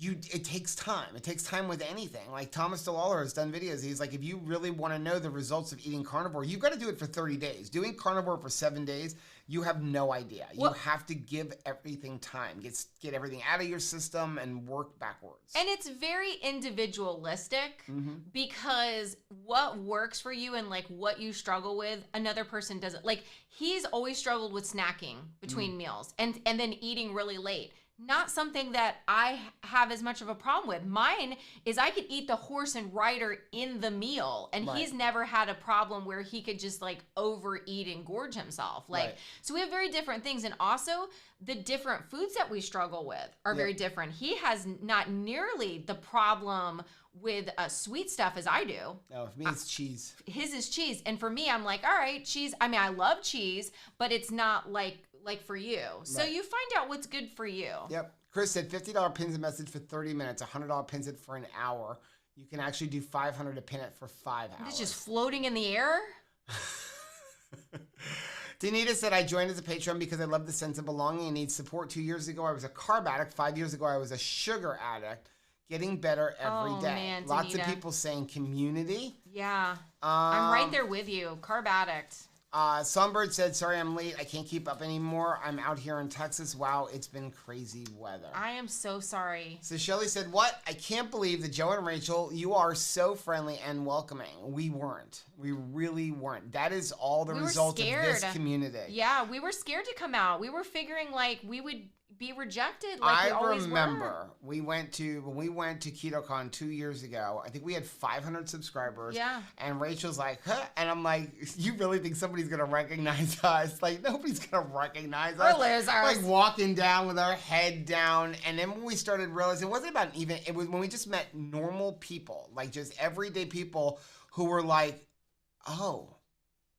it takes time. It takes time with anything. Like, Thomas DeLawler has done videos. He's like, if you really want to know the results of eating carnivore, you've got to do it for 30 days. Doing carnivore for 7 days, you have no idea. You have to give everything time. Get everything out of your system and work backwards. And it's very individualistic because what works for you and like what you struggle with, another person doesn't. Like he's always struggled with snacking between meals and then eating really late. Not something that I have as much of a problem with. Mine is I could eat the horse and rider in the meal, and he's never had a problem where he could just like overeat and gorge himself. Like, so we have very different things. And also the different foods that we struggle with are very different. He has not nearly the problem with sweet stuff as I do. No, for me it's cheese. His is cheese. And for me, I'm like, all right, cheese. I mean, I love cheese, but it's not like for you. So you find out what's good for you. Yep. Chris said $50 pins a message for 30 minutes, $100 pins it for an hour. You can actually do $500 to pin it for 5 hours. It's just floating in the air? Danita said, I joined as a patron because I love the sense of belonging and need support. 2 years ago, I was a carb addict. 5 years ago, I was a sugar addict. Getting better every day. Man, Lots of people saying community. Yeah. I'm right there with you. Carb addict. Songbird said, sorry I'm late. I can't keep up anymore. I'm out here in Texas. Wow, it's been crazy weather. I am so sorry. So Shelly said, what? I can't believe that Joe and Rachel, you are so friendly and welcoming. We weren't. We really weren't. That is all the result of this community. Yeah, we were scared to come out. We were figuring like we would be rejected like we always were. I remember when we went to KetoCon 2 years ago, I think we had 500 subscribers. Yeah. And Rachel's like, huh? And I'm like, you really think somebody's going to recognize us? Like, nobody's going to recognize us. We're losers. Like walking down with our head down. And then when we started realizing, it wasn't about it was when we just met normal people, like just everyday people who were like, oh,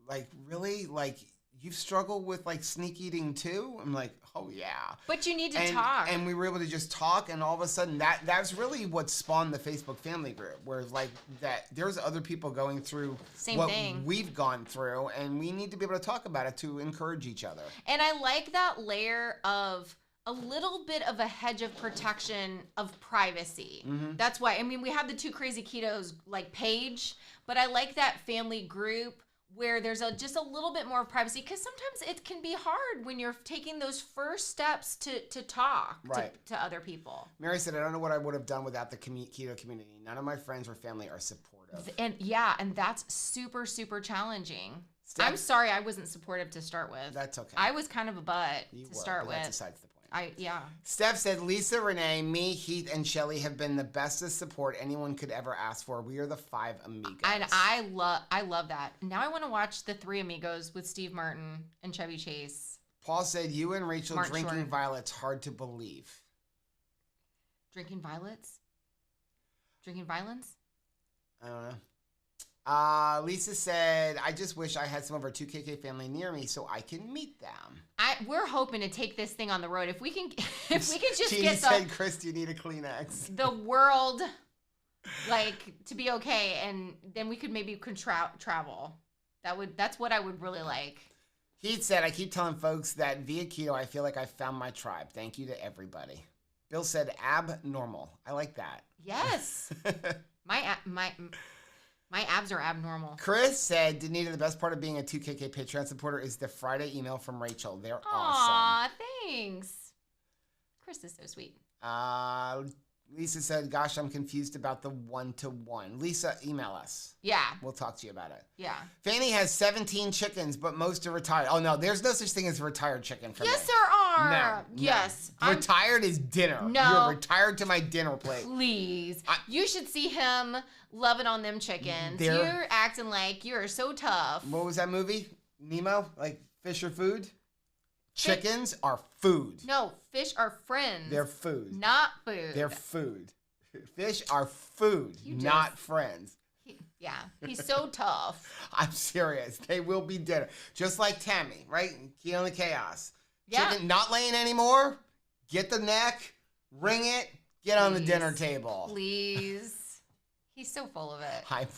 like really? Like, you've struggled with like sneak eating too? I'm like, oh yeah. But you need to talk. And we were able to just talk, and all of a sudden that's really what spawned the Facebook family group, where like that there's other people going through what we've gone through, and we need to be able to talk about it to encourage each other. And I like that layer of a little bit of a hedge of protection of privacy. That's why, I mean, we have the Two Crazy Ketos like page, but I like that family group where there's just a little bit more privacy, because sometimes it can be hard when you're taking those first steps to talk to other people. Mary said, I don't know what I would have done without the keto community. None of my friends or family are supportive. And that's super, super challenging. I'm sorry I wasn't supportive to start with. That's okay. I was kind of a butt to start with. That's besides the point. Yeah. Steph said, Lisa, Renee, me, Heath, and Shelly have been the bestest support anyone could ever ask for. We are the 5 amigos. And I love that. Now I want to watch the 3 amigos with Steve Martin and Chevy Chase. Paul said, you and Rachel Martin drinking Short. violets, hard to believe. Drinking violets? Drinking violence? I don't know. Lisa said, I just wish I had some of our 2KK family near me so I can meet them. We're hoping to take this thing on the road. If we can just Jeannie get said, Chris, you need a Kleenex. the world to be okay, and then we could maybe travel. That's what I would really like. Heath said, I keep telling folks that via keto, I feel like I found my tribe. Thank you to everybody. Bill said, abnormal. I like that. Yes. My abs are abnormal. Chris said, Danita, the best part of being a 2KK Patreon supporter is the Friday email from Rachel. They're awesome. Aw, thanks. Chris is so sweet. Lisa said, gosh, I'm confused about the 1-to-1. Lisa, email us. Yeah. We'll talk to you about it. Yeah. Fanny has 17 chickens, but most are retired. Oh, no, there's no such thing as a retired chicken for me. Yes, there are. No. Yes. Retired is dinner. No. You're retired to my dinner plate. Please. You should see him loving on them chickens. You're acting like you're so tough. What was that movie? Nemo? Like fish or food? Chickens are food. No, fish are friends. They're food. Not food. They're food. Fish are food, not friends. He's so tough. I'm serious. They will be dinner. Just like Tammy, right? Keto and the Chaos. Yeah. Chicken not laying anymore. Get the neck, ring it, get on the dinner table. Please. He's so full of it.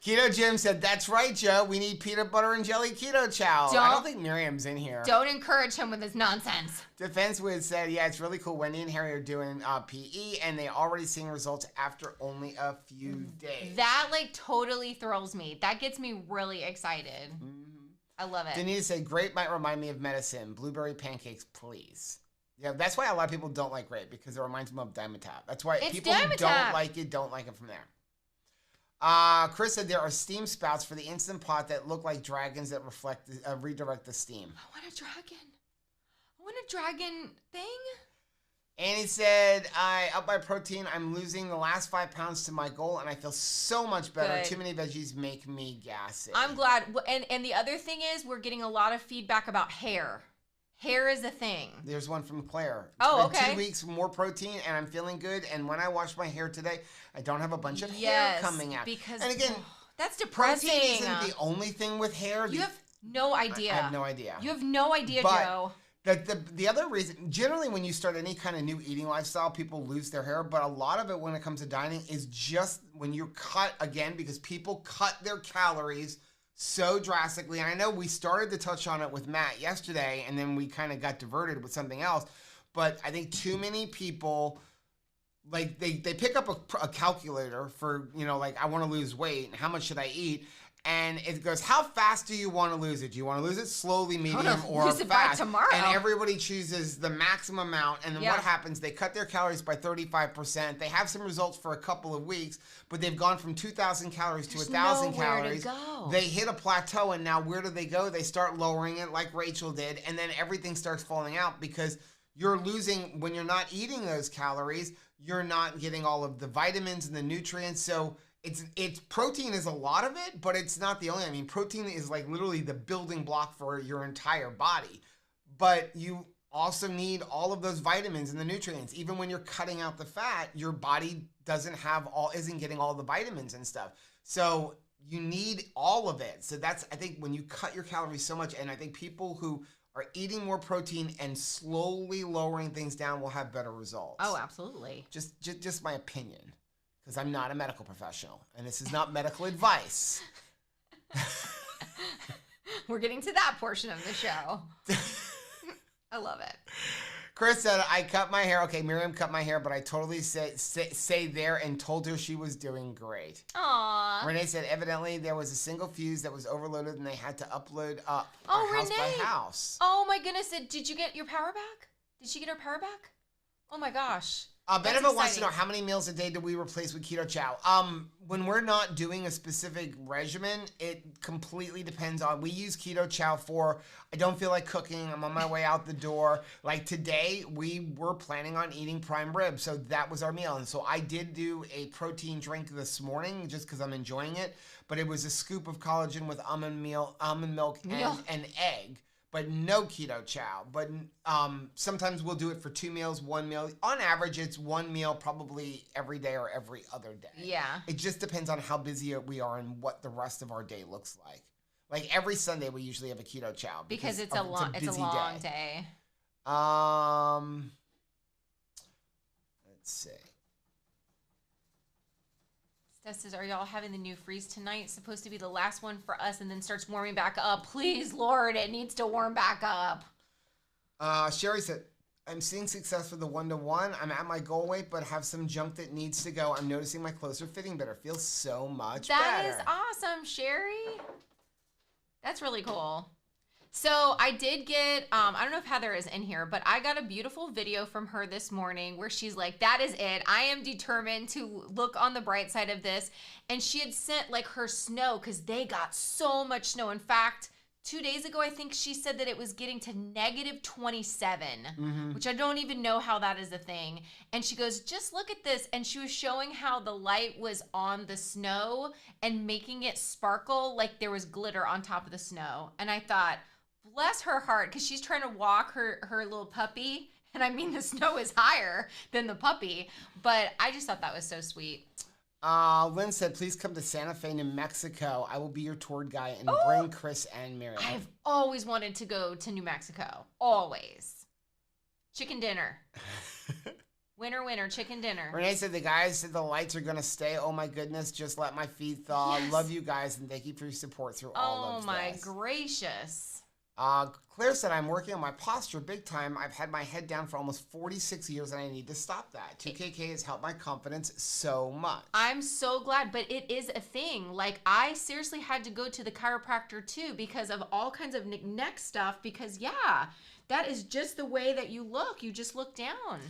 Keto Jim said, that's right, Joe. We need peanut butter and jelly keto chow. I don't think Miriam's in here. Don't encourage him with his nonsense. Defense Wiz said, yeah, it's really cool. Wendy and Harry are doing PE, and they already seeing results after only a few days. That, totally thrills me. That gets me really excited. Mm-hmm. I love it. Denise said, grape might remind me of medicine. Blueberry pancakes, please. Yeah, that's why a lot of people don't like grape, because it reminds them of Dimetapp. That's why people who don't like it from there. Chris said there are steam spouts for the Instant Pot that look like dragons that redirect the steam. I want a dragon. I want a dragon thing. Annie said, I up my protein. I'm losing the last 5 pounds to my goal, and I feel so much better. Good. Too many veggies make me gassy. I'm glad. And the other thing is we're getting a lot of feedback about hair. Hair is a thing. There's one from Claire. It's been 2 weeks, more protein, and I'm feeling good. And when I wash my hair today, I don't have a bunch of hair coming out. And again, that's depressing. Protein isn't the only thing with hair. You have no idea. I have no idea. You have no idea, Joe. The other reason, generally when you start any kind of new eating lifestyle, people lose their hair. But a lot of it when it comes to dining is just when you're cut, again, because people cut their calories so drastically. And I know we started to touch on it with Matt yesterday, and then we kind of got diverted with something else. But I think too many people, they pick up a calculator for, I want to lose weight and how much should I eat? And it goes, how fast do you want to lose it? Do you want to lose it slowly, medium, or lose it by fast? tomorrow. And everybody chooses the maximum amount. And then what happens? They cut their calories by 35%. They have some results for a couple of weeks, but they've gone from 2,000 calories to 1,000 calories. To go. They hit a plateau, and now where do they go? They start lowering it like Rachel did, and then everything starts falling out because you're losing, when you're not eating those calories, you're not getting all of the vitamins and the nutrients. So it's protein is a lot of it, but it's not the only. I mean, protein is literally the building block for your entire body. But you also need all of those vitamins and the nutrients. Even when you're cutting out the fat, your body isn't getting all the vitamins and stuff. So you need all of it. So that's, I think, when you cut your calories so much, and I think people who are eating more protein and slowly lowering things down will have better results. Oh, absolutely. Just my opinion. Because I'm not a medical professional, and this is not medical advice. We're getting to that portion of the show. I love it. Chris said, I cut my hair. Okay, Miriam cut my hair, but I totally say there and told her she was doing great. Aww. Renee said, evidently, there was a single fuse that was overloaded, and they had to upload up house by house. Oh, my goodness. Did you get your power back? Did she get her power back? Oh, my gosh. Benefit wants to know how many meals a day do we replace with keto chow? When we're not doing a specific regimen, it completely depends on. We use keto chow for. I don't feel like cooking. I'm on my way out the door. Like today, we were planning on eating prime rib, so that was our meal. And so I did do a protein drink this morning just because I'm enjoying it. But it was a scoop of collagen with almond milk, and egg. But no keto chow. But sometimes we'll do it for 2 meals, 1 meal. On average, it's 1 meal probably every day or every other day. Yeah. It just depends on how busy we are and what the rest of our day looks like. Like every Sunday, we usually have a keto chow because it's a long day. Let's see. Steph says, are y'all having the new freeze tonight? It's supposed to be the last one for us and then starts warming back up. Please, Lord, it needs to warm back up. Sherry said, I'm seeing success for the 1-to-1. I'm at my goal weight, but have some junk that needs to go. I'm noticing my clothes are fitting better. Feels so much better. That is awesome, Sherry. That's really cool. So I did get, I don't know if Heather is in here, but I got a beautiful video from her this morning where she's like, that is it. I am determined to look on the bright side of this. And she had sent like her snow because they got so much snow. In fact, 2 days ago, I think she said that it was getting to negative 27, which I don't even know how that is a thing. And she goes, just look at this. And she was showing how the light was on the snow and making it sparkle like there was glitter on top of the snow. And I thought, bless her heart, because she's trying to walk her little puppy. And I mean, the snow is higher than the puppy. But I just thought that was so sweet. Lynn said, please come to Santa Fe, New Mexico. I will be your tour guide and bring Chris and Miriam. I've always wanted to go to New Mexico. Always. Chicken dinner. Winner, chicken dinner. Renee said, the guys said the lights are going to stay. Oh, my goodness. Just let my feet thaw. Yes. Love you guys, and thank you for your support through all of this. Oh, my gracious. Claire said, I'm working on my posture big time. I've had my head down for almost 46 years and I need to stop that. 2KK has helped my confidence so much. I'm so glad, but it is a thing. Like, I seriously had to go to the chiropractor too because of all kinds of neck stuff because, yeah, that is just the way that you look. You just look down.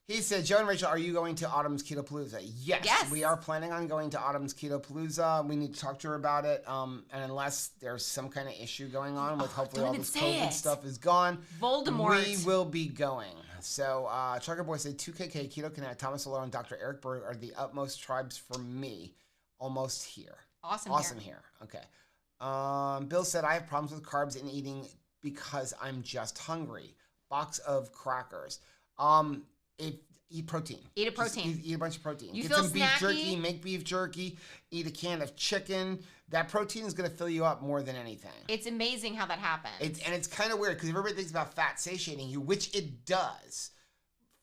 He said, Joe and Rachel, are you going to Autumn's Ketopalooza? Yes. We are planning on going to Autumn's Ketopalooza. We need to talk to her about it. And unless there's some kind of issue going on with hopefully all this COVID stuff is gone, Voldemort. We will be going. So Trucker Boy said, 2KK, Keto Connect, Thomas Alone, and Dr. Eric Berg are the utmost tribes for me. Almost here. Awesome here. Okay. Bill said, I have problems with carbs and eating because I'm just hungry. Box of crackers. Eat protein. Eat a protein. Eat a bunch of protein. You Get feel some beef snacky? jerky. Make beef jerky. Eat a can of chicken. That protein is going to fill you up more than anything. It's amazing how that happens. It's kind of weird because everybody thinks about fat satiating you, which it does.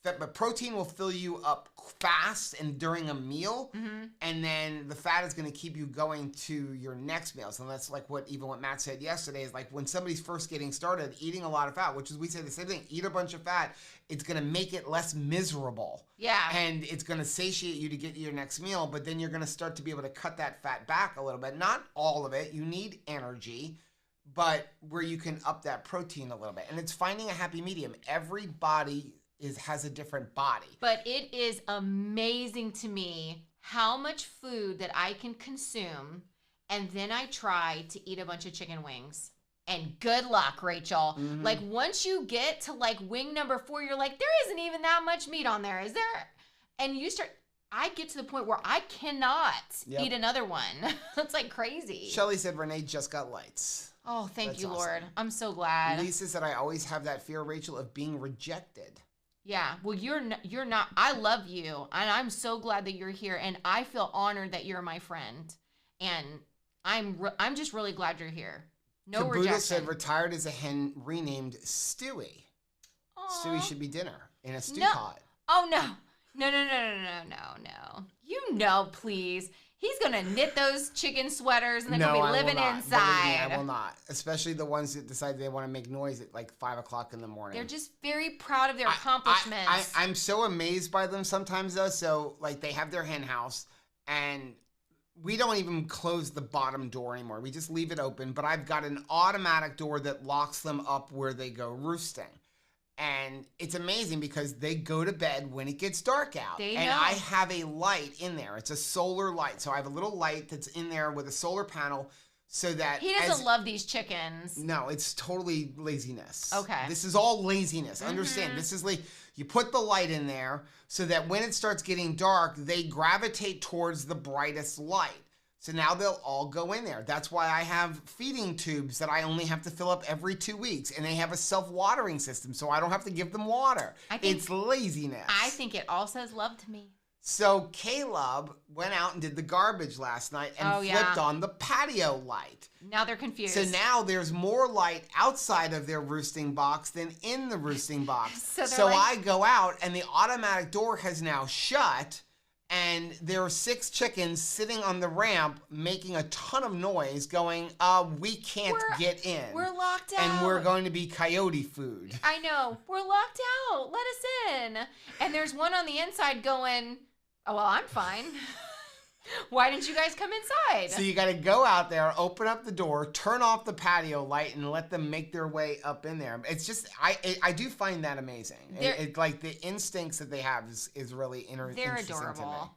But protein will fill you up fast and during a meal, and then the fat is going to keep you going to your next meal. So that's like what Matt said yesterday is like when somebody's first getting started, eating a lot of fat, which is we say the same thing, eat a bunch of fat, it's going to make it less miserable. Yeah. And it's going to satiate you to get to your next meal, but then you're going to start to be able to cut that fat back a little bit. Not all of it. You need energy, but where you can up that protein a little bit. And it's finding a happy medium. Everybody has a different body. But it is amazing to me how much food that I can consume, and then I try to eat a bunch of chicken wings. And good luck, Rachel. Like, once you get to, like, wing number 4, you're like, there isn't even that much meat on there, is there? And I get to the point where I cannot eat another one. It's, like, crazy. Shelly said Renee just got lights. Oh, thank you, awesome. Lord. I'm so glad. Lisa said, I always have that fear, Rachel, of being rejected. Yeah, well, you're not. I love you, and I'm so glad that you're here, and I feel honored that you're my friend, and I'm just really glad you're here. No Kabuda rejection. said retired as a hen, renamed Stewie. Aww. Stewie should be dinner in a stew No. pot. Oh no. You know, please. He's gonna knit those chicken sweaters, and they're gonna be living inside. I will not. Especially the ones that decide they want to make noise at like 5 o'clock in the morning. They're just very proud of their accomplishments. I'm so amazed by them sometimes though. So like they have their hen house, and we don't even close the bottom door anymore. We just leave it open. But I've got an automatic door that locks them up where they go roosting. And it's amazing because they go to bed when it gets dark out. They and know. I have a light in there. It's a solar light. So I have a little light that's in there with a solar panel so that He doesn't love these chickens. No, it's totally laziness. Okay. This is all laziness. Understand, this is like you put the light in there so that when it starts getting dark, they gravitate towards the brightest light. So now they'll all go in there. That's why I have feeding tubes that I only have to fill up every 2 weeks. And they have a self-watering system, so I don't have to give them water. It's laziness. I think it all says love to me. So Caleb went out and did the garbage last night and flipped on the patio light. Now they're confused. So now there's more light outside of their roosting box than in the roosting box. So I go out and the automatic door has now shut. And there are 6 chickens sitting on the ramp making a ton of noise going, we can't get in. We're locked out. And we're going to be coyote food. I know. We're locked out. Let us in. And there's one on the inside going, oh, well, I'm fine. Why didn't you guys come inside? So you got to go out there, open up the door, turn off the patio light, and let them make their way up in there. It's just, I do find that amazing. Like the instincts that they have is really interesting. They're adorable.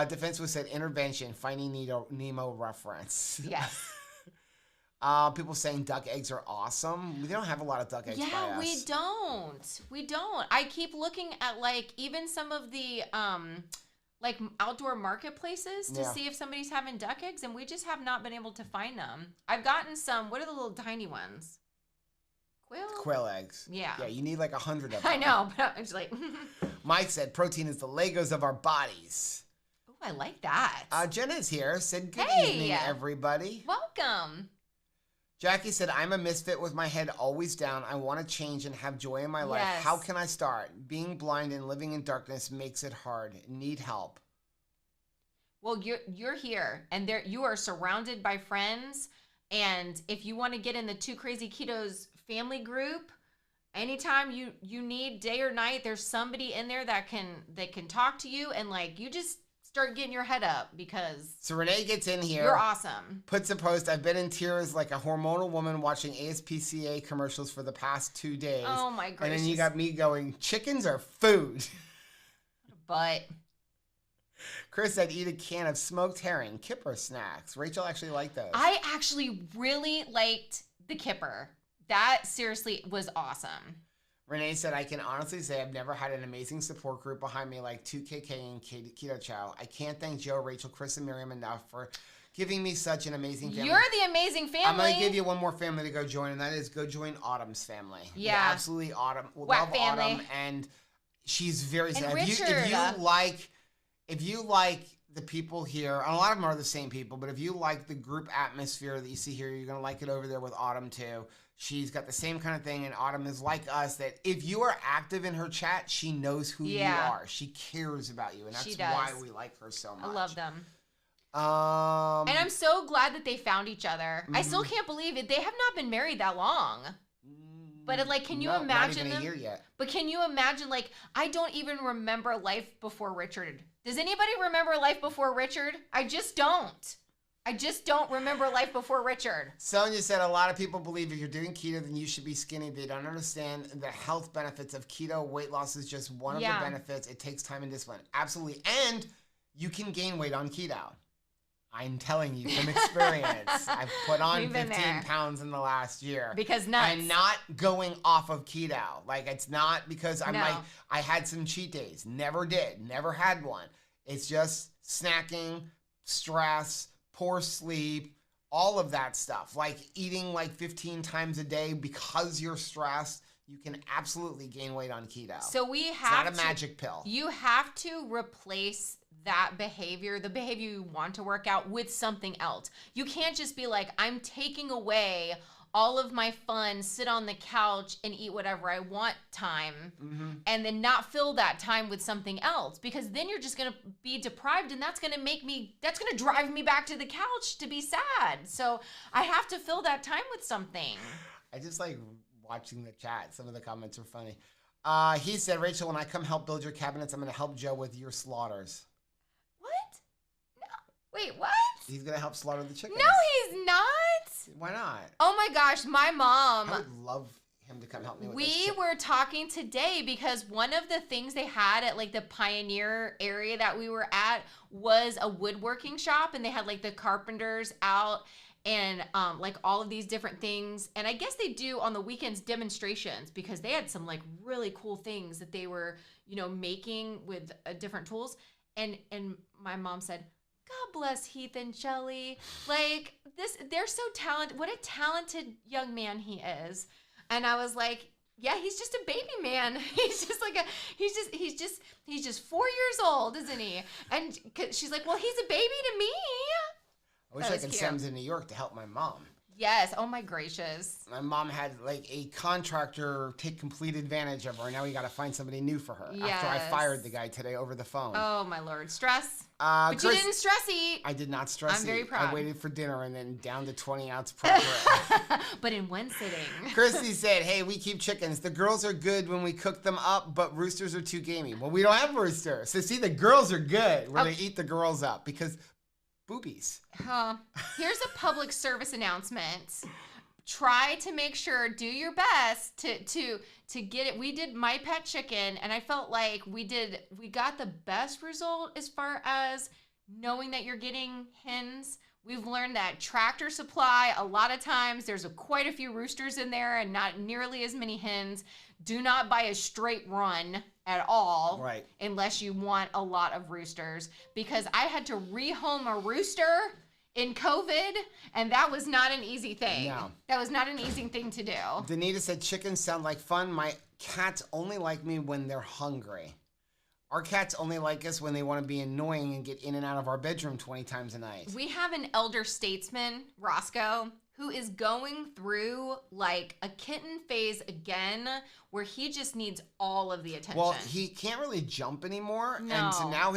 Defense was said intervention, Finding Nemo reference. Yes. People saying duck eggs are awesome. We don't have a lot of duck eggs by us. Yeah, we don't. I keep looking at like even some of the like outdoor marketplaces to see if somebody's having duck eggs, and we just have not been able to find them. I've gotten some. What are the little tiny ones? Quail eggs. Yeah. Yeah, you need like 100 of them. I know, but I'm just like. Mike said protein is the Legos of our bodies. Oh, I like that. Jenna's here. Said good evening, everybody. Welcome. Jackie said, I'm a misfit with my head always down. I want to change and have joy in my life. How can I start? Being blind and living in darkness makes it hard. Need help. Well, you're here, and you are surrounded by friends. And if you want to get in the Two Crazy Ketos family group, anytime you need, day or night, there's somebody in there that can talk to you, and like you just start getting your head up because. So Renee gets in here. You're awesome. Puts a post. I've been in tears like a hormonal woman watching ASPCA commercials for the past 2 days. Oh my gracious. And then you got me going, chickens are food. But. Chris said, eat a can of smoked herring, kipper snacks. Rachel actually liked those. I actually really liked the kipper. That seriously was awesome. Renee said, I can honestly say I've never had an amazing support group behind me like 2KK and Keto Chow. I can't thank Joe, Rachel, Chris, and Miriam enough for giving me such an amazing family. You're the amazing family. I'm going to give you one more family to go join, and that is go join Autumn's family. Yeah. Absolutely Autumn. Whack Love family. Autumn, and she's very sad. Richard. If you like the people here, and a lot of them are the same people, but if you like the group atmosphere that you see here, you're going to like it over there with Autumn too. She's got the same kind of thing, and Autumn is like us, that if you are active in her chat, she knows who you are. She cares about you, and that's why we like her so much. I love them. And I'm so glad that they found each other. I still can't believe it. They have not been married that long. But like, can you imagine not even them? a year yet. But can you imagine, like, I don't even remember life before Richard. Does anybody remember life before Richard? I just don't. I just don't remember life before Richard. Sonia said, a lot of people believe if you're doing keto, then you should be skinny. They don't understand the health benefits of keto. Weight loss is just one of the benefits. It takes time and discipline. Absolutely. And you can gain weight on keto. I'm telling you from experience. I've put on 15 pounds in the last year. Because nuts. I'm not going off of keto. Like, it's not because I'm like, I had some cheat days. Never did. Never had one. It's just snacking, stress, poor sleep, all of that stuff. Like eating like 15 times a day because you're stressed. You can absolutely gain weight on keto. So we have it's not a magic pill. You have to replace that behavior, the behavior you want to work out, with something else. You can't just be like, I'm taking away all of my fun, sit on the couch and eat whatever I want time, and then not fill that time with something else, because then you're just going to be deprived, and that's going to drive me back to the couch to be sad. So I have to fill that time with something. I just like watching the chat. Some of the comments are funny. He said, Rachel, when I come help build your cabinets, I'm going to help Joe with your slaughters. What? No. Wait, what? He's going to help slaughter the chickens. No, he's not. Why not? Oh my gosh, my mom. I would love him to come help me with We were talking today because one of the things they had at like the Pioneer area that we were at was a woodworking shop, and they had like the carpenters out and like all of these different things. And I guess they do on the weekends demonstrations because they had some like really cool things that they were, making with different tools. And my mom said, God bless Heath and Shelly. Like they're so talented. What a talented young man he is. And I was like, yeah, he's just a baby man. He's just 4 years old, isn't he? And she's like, well, he's a baby to me. I wish I could send him to New York to help my mom. Yes. Oh my gracious. My mom had like a contractor take complete advantage of her. Now we got to find somebody new for her. Yes. After I fired the guy today over the phone. Oh my Lord. Stress. But Chris, you didn't stress eat. I did not stress eat. I'm very proud. I waited for dinner and then down to 20-ounce prep rib. But in one sitting. Christy said, hey, we keep chickens. The girls are good when we cook them up, but roosters are too gamey. Well, we don't have roosters. So see, the girls are good when they eat the girls up because boobies. Here's a public service announcement. Try to make sure, do your best to get it. We did My Pet Chicken, and I felt like we got the best result as far as knowing that you're getting hens. We've learned that Tractor Supply, a lot of times there's quite a few roosters in there and not nearly as many hens. Do not buy a straight run at all, right? Unless you want a lot of roosters, because I had to rehome a rooster in COVID, and that was not an easy thing. No. That was not an easy thing to do. Danita said, chickens sound like fun. My cats only like me when they're hungry. Our cats only like us when they want to be annoying and get in and out of our bedroom 20 times a night. We have an elder statesman, Roscoe, who is going through like a kitten phase again, where he just needs all of the attention. Well, he can't really jump anymore. No. And so now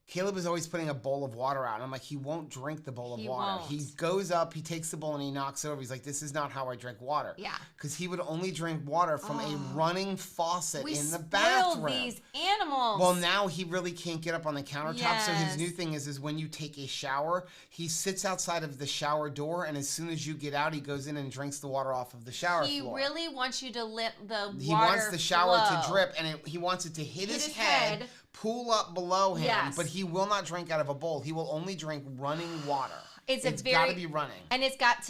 Caleb is always putting a bowl of water out. And I'm like, he won't drink the bowl of water. Won't. He goes up, he takes the bowl and he knocks it over. He's like, this is not how I drink water. Yeah. Because he would only drink water from a running faucet in the We bathroom. spoil these animals. Well, now he really can't get up on the countertop. Yes. So his new thing is when you take a shower, he sits outside of the shower door. And as soon as you get out, he goes in and drinks the water off of the shower floor. He really wants you to let the water He wants the shower flow. to drip, and he wants it to hit his head, pool up below him, Yes. but he will not drink out of a bowl. He will only drink running water. It's very, got to be running, and it's got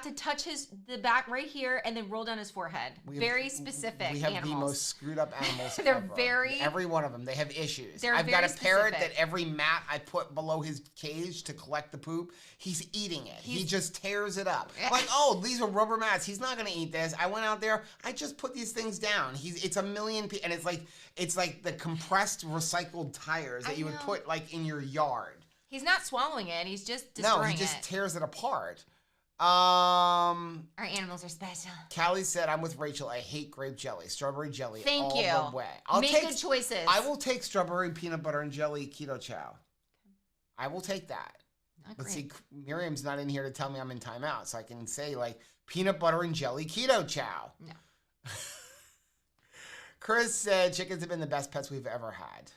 to touch the back right here, and then roll down his forehead. Very specific. We have animals. the most screwed up animals. They're ever. Every one of them. They have issues. They're I've very got a parrot specific. that every mat I put below his cage to collect the poop, he's eating it. He just tears it up. Like, oh, these are rubber mats. He's not gonna eat this. I went out there. I just put these things down. It's a million, and it's like the compressed recycled tires that you would put like in your yard. He's not swallowing it. He's just destroying it. No, he just tears it apart. Our animals are special. Callie said, I'm with Rachel. I hate grape jelly. Strawberry jelly Thank all you. the way. Make good choices. I will take strawberry peanut butter and jelly keto chow. I will take that. But see, Miriam's not in here to tell me I'm in timeout, so I can say like peanut butter and jelly keto chow. No. Chris said chickens have been the best pets we've ever had.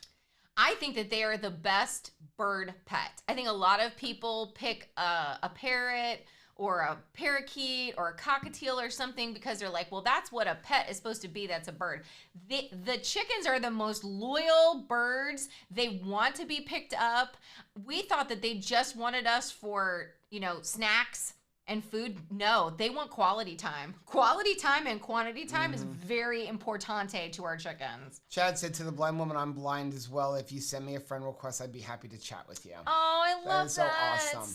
I think that they are the best bird pet. I think a lot of people pick a parrot or a parakeet or a cockatiel or something because they're like, well, that's what a pet is supposed to be. That's a bird. The chickens are the most loyal birds. They want to be picked up. We thought that they just wanted us for, snacks and food. No, they want quality time. Quality time and quantity time is very importante to our chickens. Chad said to the blind woman, I'm blind as well. If you send me a friend request, I'd be happy to chat with you. Oh, I love that. That is so awesome.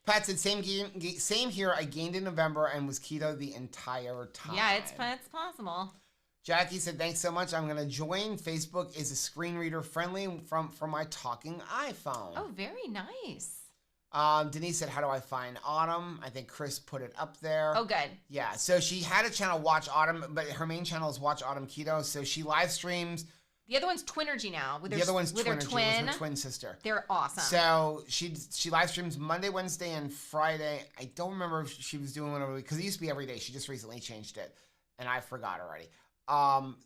Pat said, same here. I gained in November and was keto the entire time. Yeah, it's possible. Jackie said, thanks so much. I'm going to join. Facebook is a screen reader friendly from my talking iPhone. Oh, very nice. Denise said, how do I find Autumn? I think Chris put it up there. Oh, good. Yeah, so she had a channel, Watch Autumn, but her main channel is Watch Autumn Keto. So she live streams. The other one's Twinergy now. The other one's Twinergy, with her twin sister. They're awesome. So she live streams Monday, Wednesday, and Friday. I don't remember if she was doing one every week because it used to be every day. She just recently changed it, and I forgot already.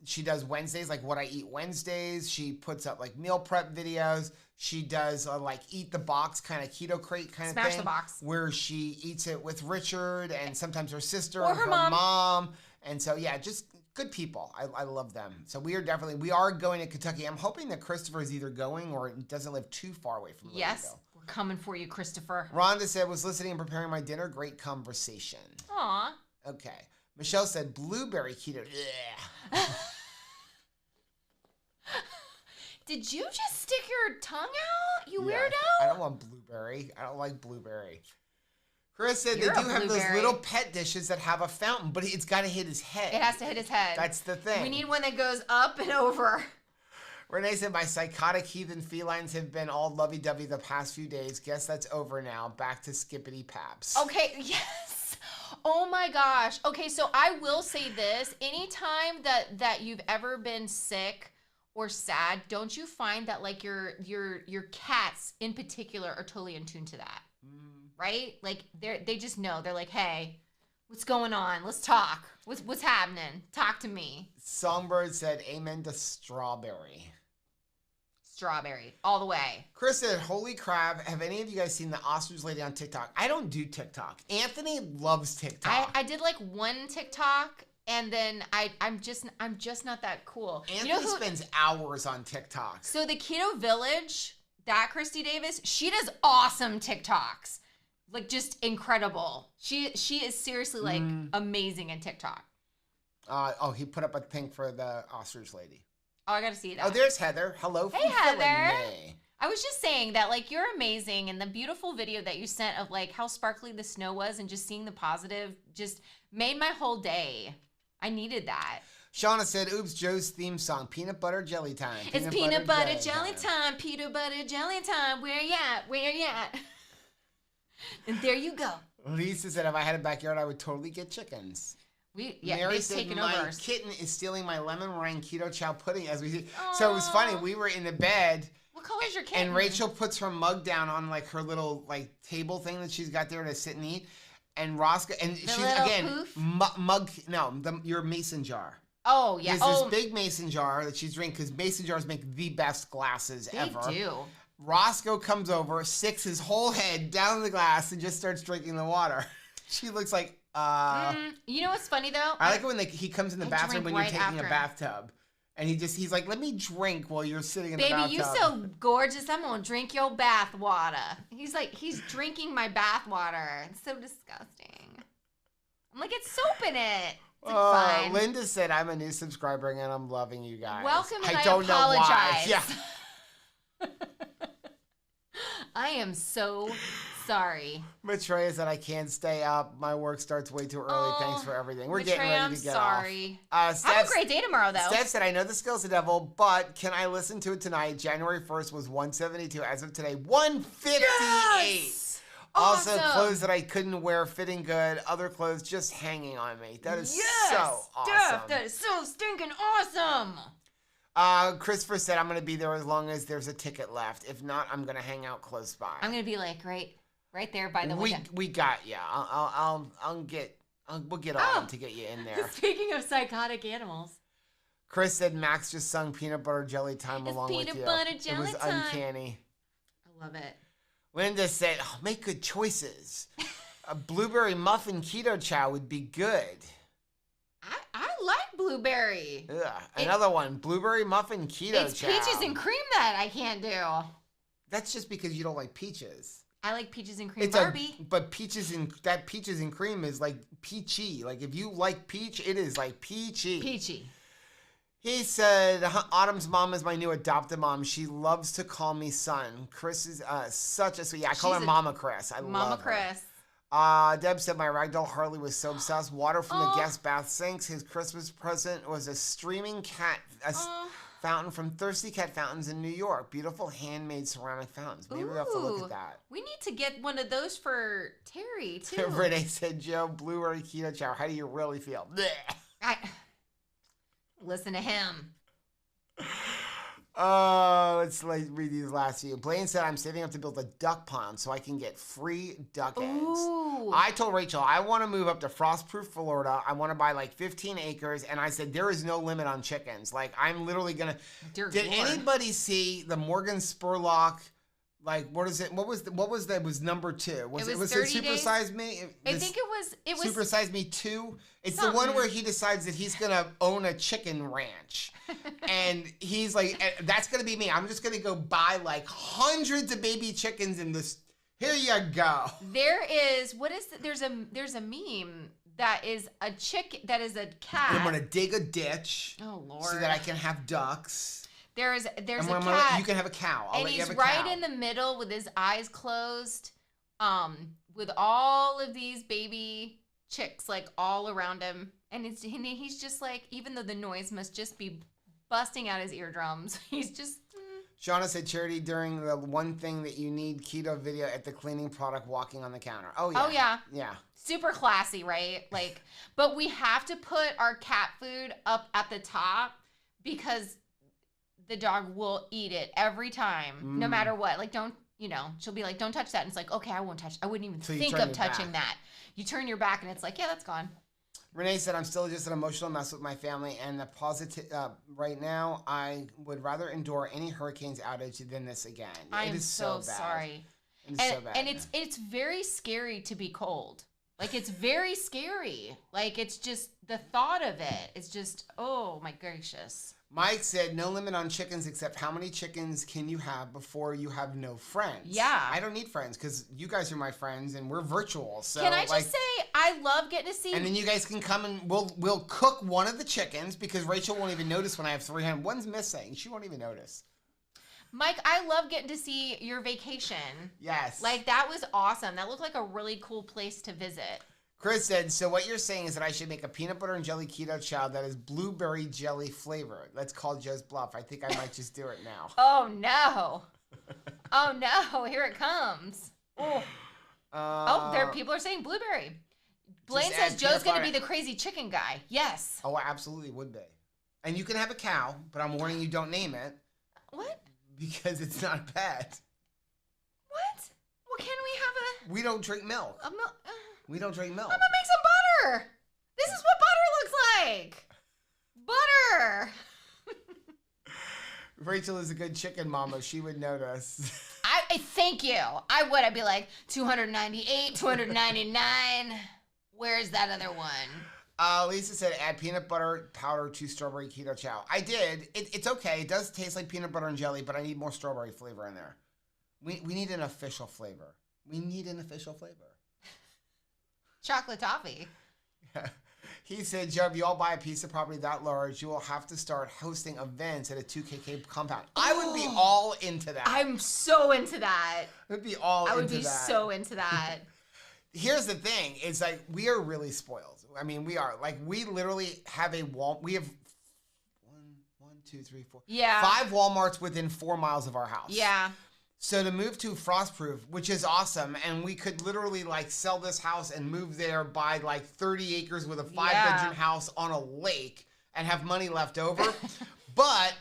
She does Wednesdays, like what I eat Wednesdays. She puts up like meal prep videos. She does like eat the box kind of keto crate kind of thing. Smash the box. Where she eats it with Richard and sometimes her sister Or or her her mom. And so, yeah, just good people. I love them. So we are going to Kentucky. I'm hoping that Christopher is either going or doesn't live too far away from Louisville. Yes, we're coming for you, Christopher. Rhonda said, was listening and preparing my dinner. Great conversation. Aw. Okay. Michelle said, blueberry keto. Did you just stick your tongue out, you weirdo? I don't want blueberry. I don't like blueberry. Chris said You're they do a have those blueberry. little pet dishes that have a fountain, but it's got to hit his head. It has to hit his head. That's the thing. We need one that goes up and over. Renee said, my psychotic heathen felines have been all lovey-dovey the past few days. Guess that's over now. Back to skippity paps. Okay, yes. Oh my gosh. Okay, so I will say this. Anytime that you've ever been sick or sad, don't you find that like your cats in particular are totally in tune to that? Right? Like they just know. They're like, hey, what's going on? Let's talk. What's happening? Talk to me. Songbird said, amen to strawberry. Strawberry. All the way. Chris said, holy crap, have any of you guys seen the ostrich lady on TikTok? I don't do TikTok. Anthony loves TikTok. I did like one TikTok and then I'm just not that cool. Anthony spends hours on TikTok. So the Keto Village, that Christy Davis, she does awesome TikToks. Like just incredible. She is seriously like amazing in TikTok. He put up a thing for the ostrich lady. Oh, I gotta see that. Oh, there's Heather. Hello. Hey, Heather. Me. I was just saying that like you're amazing, and the beautiful video that you sent of like how sparkly the snow was and just seeing the positive just made my whole day. I needed that. Shauna said, oops, Joe's theme song, peanut butter jelly time. It's peanut butter jelly time. Peanut butter jelly time. Where you at? Where you at? And there you go. Lisa said, if I had a backyard, I would totally get chickens. Mary they've said, taken my over. kitten is stealing my lemon meringue keto chow pudding as we see. So it was funny. We were in the bed. What color is your kitten? And Rachel puts her mug down on like her little like table thing that she's got there to sit and eat. And Roscoe, and the she's little again, poof? your mason jar. Oh, yeah. There's this big mason jar that she's drinking because mason jars make the best glasses ever. They do. Roscoe comes over, sticks his whole head down the glass, and just starts drinking the water. She looks like, You know what's funny, though? I like it when he comes in the bathroom when you're right taking after. a bathtub. And he's like, let me drink while you're sitting in the Baby, bathtub. you so gorgeous. I'm going to drink your bath water. He's drinking my bath water. It's so disgusting. I'm like, it's soap in it. It's like, fine. Linda said, I'm a new subscriber and I'm loving you guys. Welcome, and I don't apologize. know why. Yeah. I am so sorry. Maitreya said, I can't stay up. My work starts way too early. Thanks for everything. We're getting ready to get sorry. off. Have a great day tomorrow, though. Steph said, I know the skill's the devil, but can I listen to it tonight? January 1st was 172. As of today, 158. Yes! Also, Awesome. clothes that I couldn't wear, fitting good. Other clothes just hanging on me. That is so awesome. Steph, that is so stinking awesome. Christopher said, I'm going to be there as long as there's a ticket left. If not, I'm going to hang out close by. I'm going to be like right there by the window. We got ya. We'll get on to get you in there. Speaking of psychotic animals. Chris said Max just sung Peanut Butter Jelly Time along with you. Peanut butter jelly It was time. uncanny. I love it. Linda said, make good choices. A blueberry muffin keto chow would be good. I like blueberry. Ugh. Another one, blueberry muffin keto It's chow. peaches and cream that I can't do. That's just because you don't like peaches. I like peaches and cream Barbie. But peaches and cream is like peachy. Like if you like peach, it is like peachy. Peachy. He said, Autumn's mom is my new adopted mom. She loves to call me son. Chris is such a sweet. Yeah, I call her Mama Chris. I love her. Mama Chris. Deb said, my ragdoll Harley was so obsessed. Water from the guest bath sinks. His Christmas present was a streaming cat fountain from Thirsty Cat Fountains in New York. Beautiful handmade ceramic fountains. Maybe we'll have to look at that. We need to get one of those for Terry, too. Renee said, Joe, blueberry keto chow. How do you really feel? Listen to him. Let's read these last few. Blaine said, I'm saving up to build a duck pond so I can get free duck eggs. Ooh. Ooh. I told Rachel, I want to move up to Frostproof, Florida. I want to buy like 15 acres. And I said, there is no limit on chickens. Like, I'm literally going to. Did anybody see the Morgan Spurlock? Like, what is it? What was that? It was number 2. Was it Super Size Me? I think it was Super Size Me 2. It's something. the one where he decides that he's going to own a chicken ranch. And he's like, that's going to be me. I'm just going to go buy like hundreds of baby chickens in this. Here you go. There is, there's a meme that is a cat. I'm going to dig a ditch. Oh, Lord. So that I can have ducks. There's a cat. You can have a cow. And he's right in the middle with his eyes closed, with all of these baby chicks like all around him. And he's just like, even though the noise must just be busting out his eardrums, he's just... Shauna said, Charity, during the one thing that you need keto video at the cleaning product walking on the counter. Oh, yeah. Oh, yeah. Yeah. Super classy, right? Like, but we have to put our cat food up at the top because the dog will eat it every time, no matter what. Like, she'll be like, don't touch that. And it's like, okay, I won't touch. I wouldn't even think of touching that. You turn your back and it's like, yeah, that's gone. Renee said, I'm still just an emotional mess with my family, and the positive right now, I would rather endure any hurricanes outage than this again. It is so bad. Sorry. It is so bad. And it's very scary to be cold. Like, it's very scary. Like, it's just the thought of it. It's just, oh my gracious. Mike said, no limit on chickens except how many chickens can you have before you have no friends? Yeah. I don't need friends because you guys are my friends and we're virtual. So can I just say, I love getting to see... And then you guys can come and we'll cook one of the chickens because Rachel won't even notice when I have 300. One's missing. She won't even notice. Mike, I love getting to see your vacation. Yes. Like, that was awesome. That looked like a really cool place to visit. Chris said, so what you're saying is that I should make a peanut butter and jelly keto chow that is blueberry jelly flavored. Let's call Joe's bluff. I think I might just do it now. Oh, no. Oh, no. Here it comes. Oh. People are saying blueberry. Blaine says Joe's going to be the crazy chicken guy. Yes. Oh, I absolutely would be. And you can have a cow, but I'm warning you, don't name it. What? Because it's not a pet. What? Well, can we have a... We don't drink milk. We don't drink milk. I'm gonna make some butter. This is what butter looks like. Butter. Rachel is a good chicken mama. She would notice. I thank you. I would. I'd be like 298, 299. Where's that other one? Lisa said, add peanut butter powder to strawberry keto chow. I did. It's okay. It does taste like peanut butter and jelly, but I need more strawberry flavor in there. We need an official flavor. We need an official flavor. Chocolate toffee. He said, Joe, if you all buy a piece of property that large, you will have to start hosting events at a 2KK compound. I would be all into that. I'm so into that. I would be all into that. I would be so into that. Here's the thing. It's like, we are really spoiled. I mean, we are. Like, we literally have we have 1, 2, 3, 4. Yeah. 5 Walmarts within 4 miles of our house. Yeah. So to move to Frostproof, which is awesome, and we could literally like sell this house and move there, buy like 30 acres with a 5-bedroom house on a lake and have money left over. But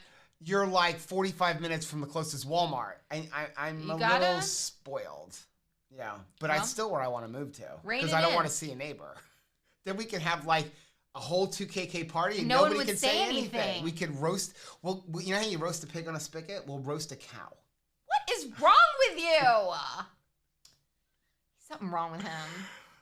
you're like 45 minutes from the closest Walmart. I'm a little spoiled. Yeah, but that's still where I want to move to because I don't want to see a neighbor. Then we can have like a whole 2KK party and nobody can say anything. We could roast. Well, you know how you roast a pig on a spigot? We'll roast a cow. What is wrong with you? Something wrong with him.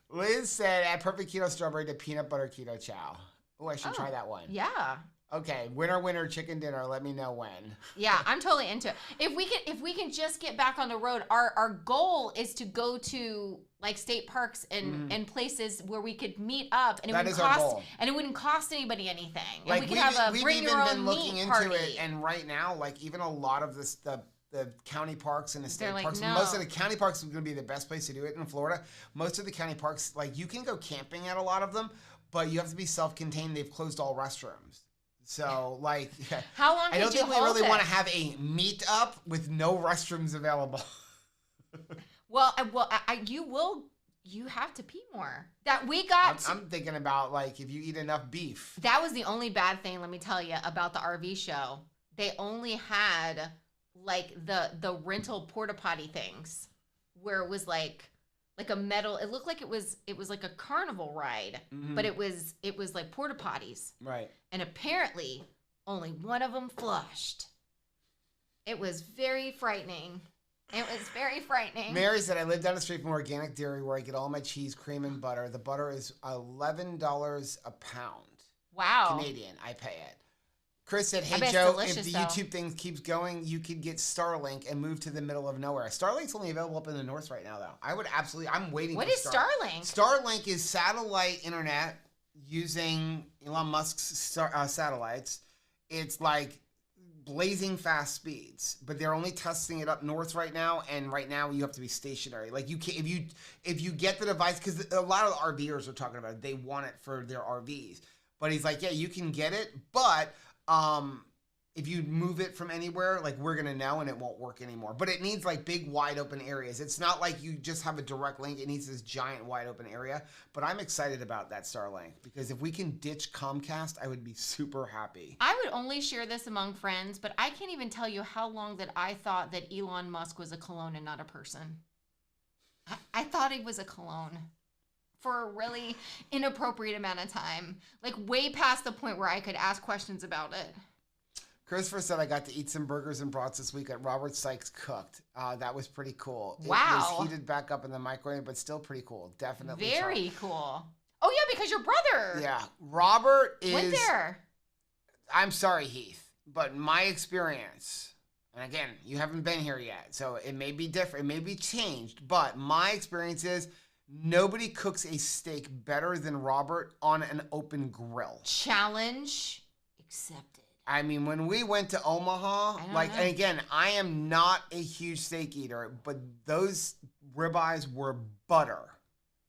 Liz said, add perfect keto strawberry to peanut butter keto chow. Oh, I should try that one. Yeah. Okay, winner, chicken dinner. Let me know when. Yeah, I'm totally into it. If we can just get back on the road, our goal is to go to like state parks and places where we could meet up, and it wouldn't cost anybody anything. Like, and we could have a bring your own meat party. It, and right now, like even a lot of this the county parks and the state parks. No. Most of the county parks are going to be the best place to do it in Florida. Most of the county parks, like you can go camping at a lot of them, but you have to be self-contained. They've closed all restrooms. So, like, how long? I don't think we really want to have a meet up with no restrooms available. You have to pee more. That we got. I'm thinking about like if you eat enough beef. That was the only bad thing. Let me tell you about the RV show. They only had like the rental porta potty things, where it was like like a metal. It looked like it was like a carnival ride, but it was like porta potties. Right. And apparently, only one of them flushed. It was very frightening. It was very frightening. Mary said, I live down the street from organic dairy where I get all my cheese, cream, and butter. The butter is $11 a pound. Wow. Canadian. I pay it. Chris said, hey, I bet Joe, it's if the delicious, YouTube thing keeps going, you could get Starlink and move to the middle of nowhere. Starlink's only available up in the north right now, though. I'm waiting What for is Starlink? Starlink is satellite internet using Elon Musk's satellites. It's like blazing fast speeds, but they're only testing it up north right now, and right now you have to be stationary. Like you can't, if you get the device, because a lot of the RVers are talking about it, they want it for their RVs. But he's like, yeah, you can get it, but if you move it from anywhere, like we're gonna know and it won't work anymore. But it needs like big wide open areas. It's not like you just have a direct link. It needs this giant wide open area. But I'm excited about that Starlink because if we can ditch Comcast, I would be super happy. I would only share this among friends, but I can't even tell you how long that I thought that Elon Musk was a cologne and not a person. I thought he was a cologne for a really inappropriate amount of time, like way past the point where I could ask questions about it. Christopher said, I got to eat some burgers and brats this week at Robert Sykes Cooked. That was pretty cool. Wow. It was heated back up in the microwave, but still pretty cool. Definitely. Very cool. Oh, yeah, because your brother. Yeah. Robert is... went there. I'm sorry, Heath, but my experience, and again, you haven't been here yet, so it may be different, it may be changed, but my experience is nobody cooks a steak better than Robert on an open grill. Challenge accepted. I mean, when we went to Omaha, and again, I am not a huge steak eater, but those ribeyes were butter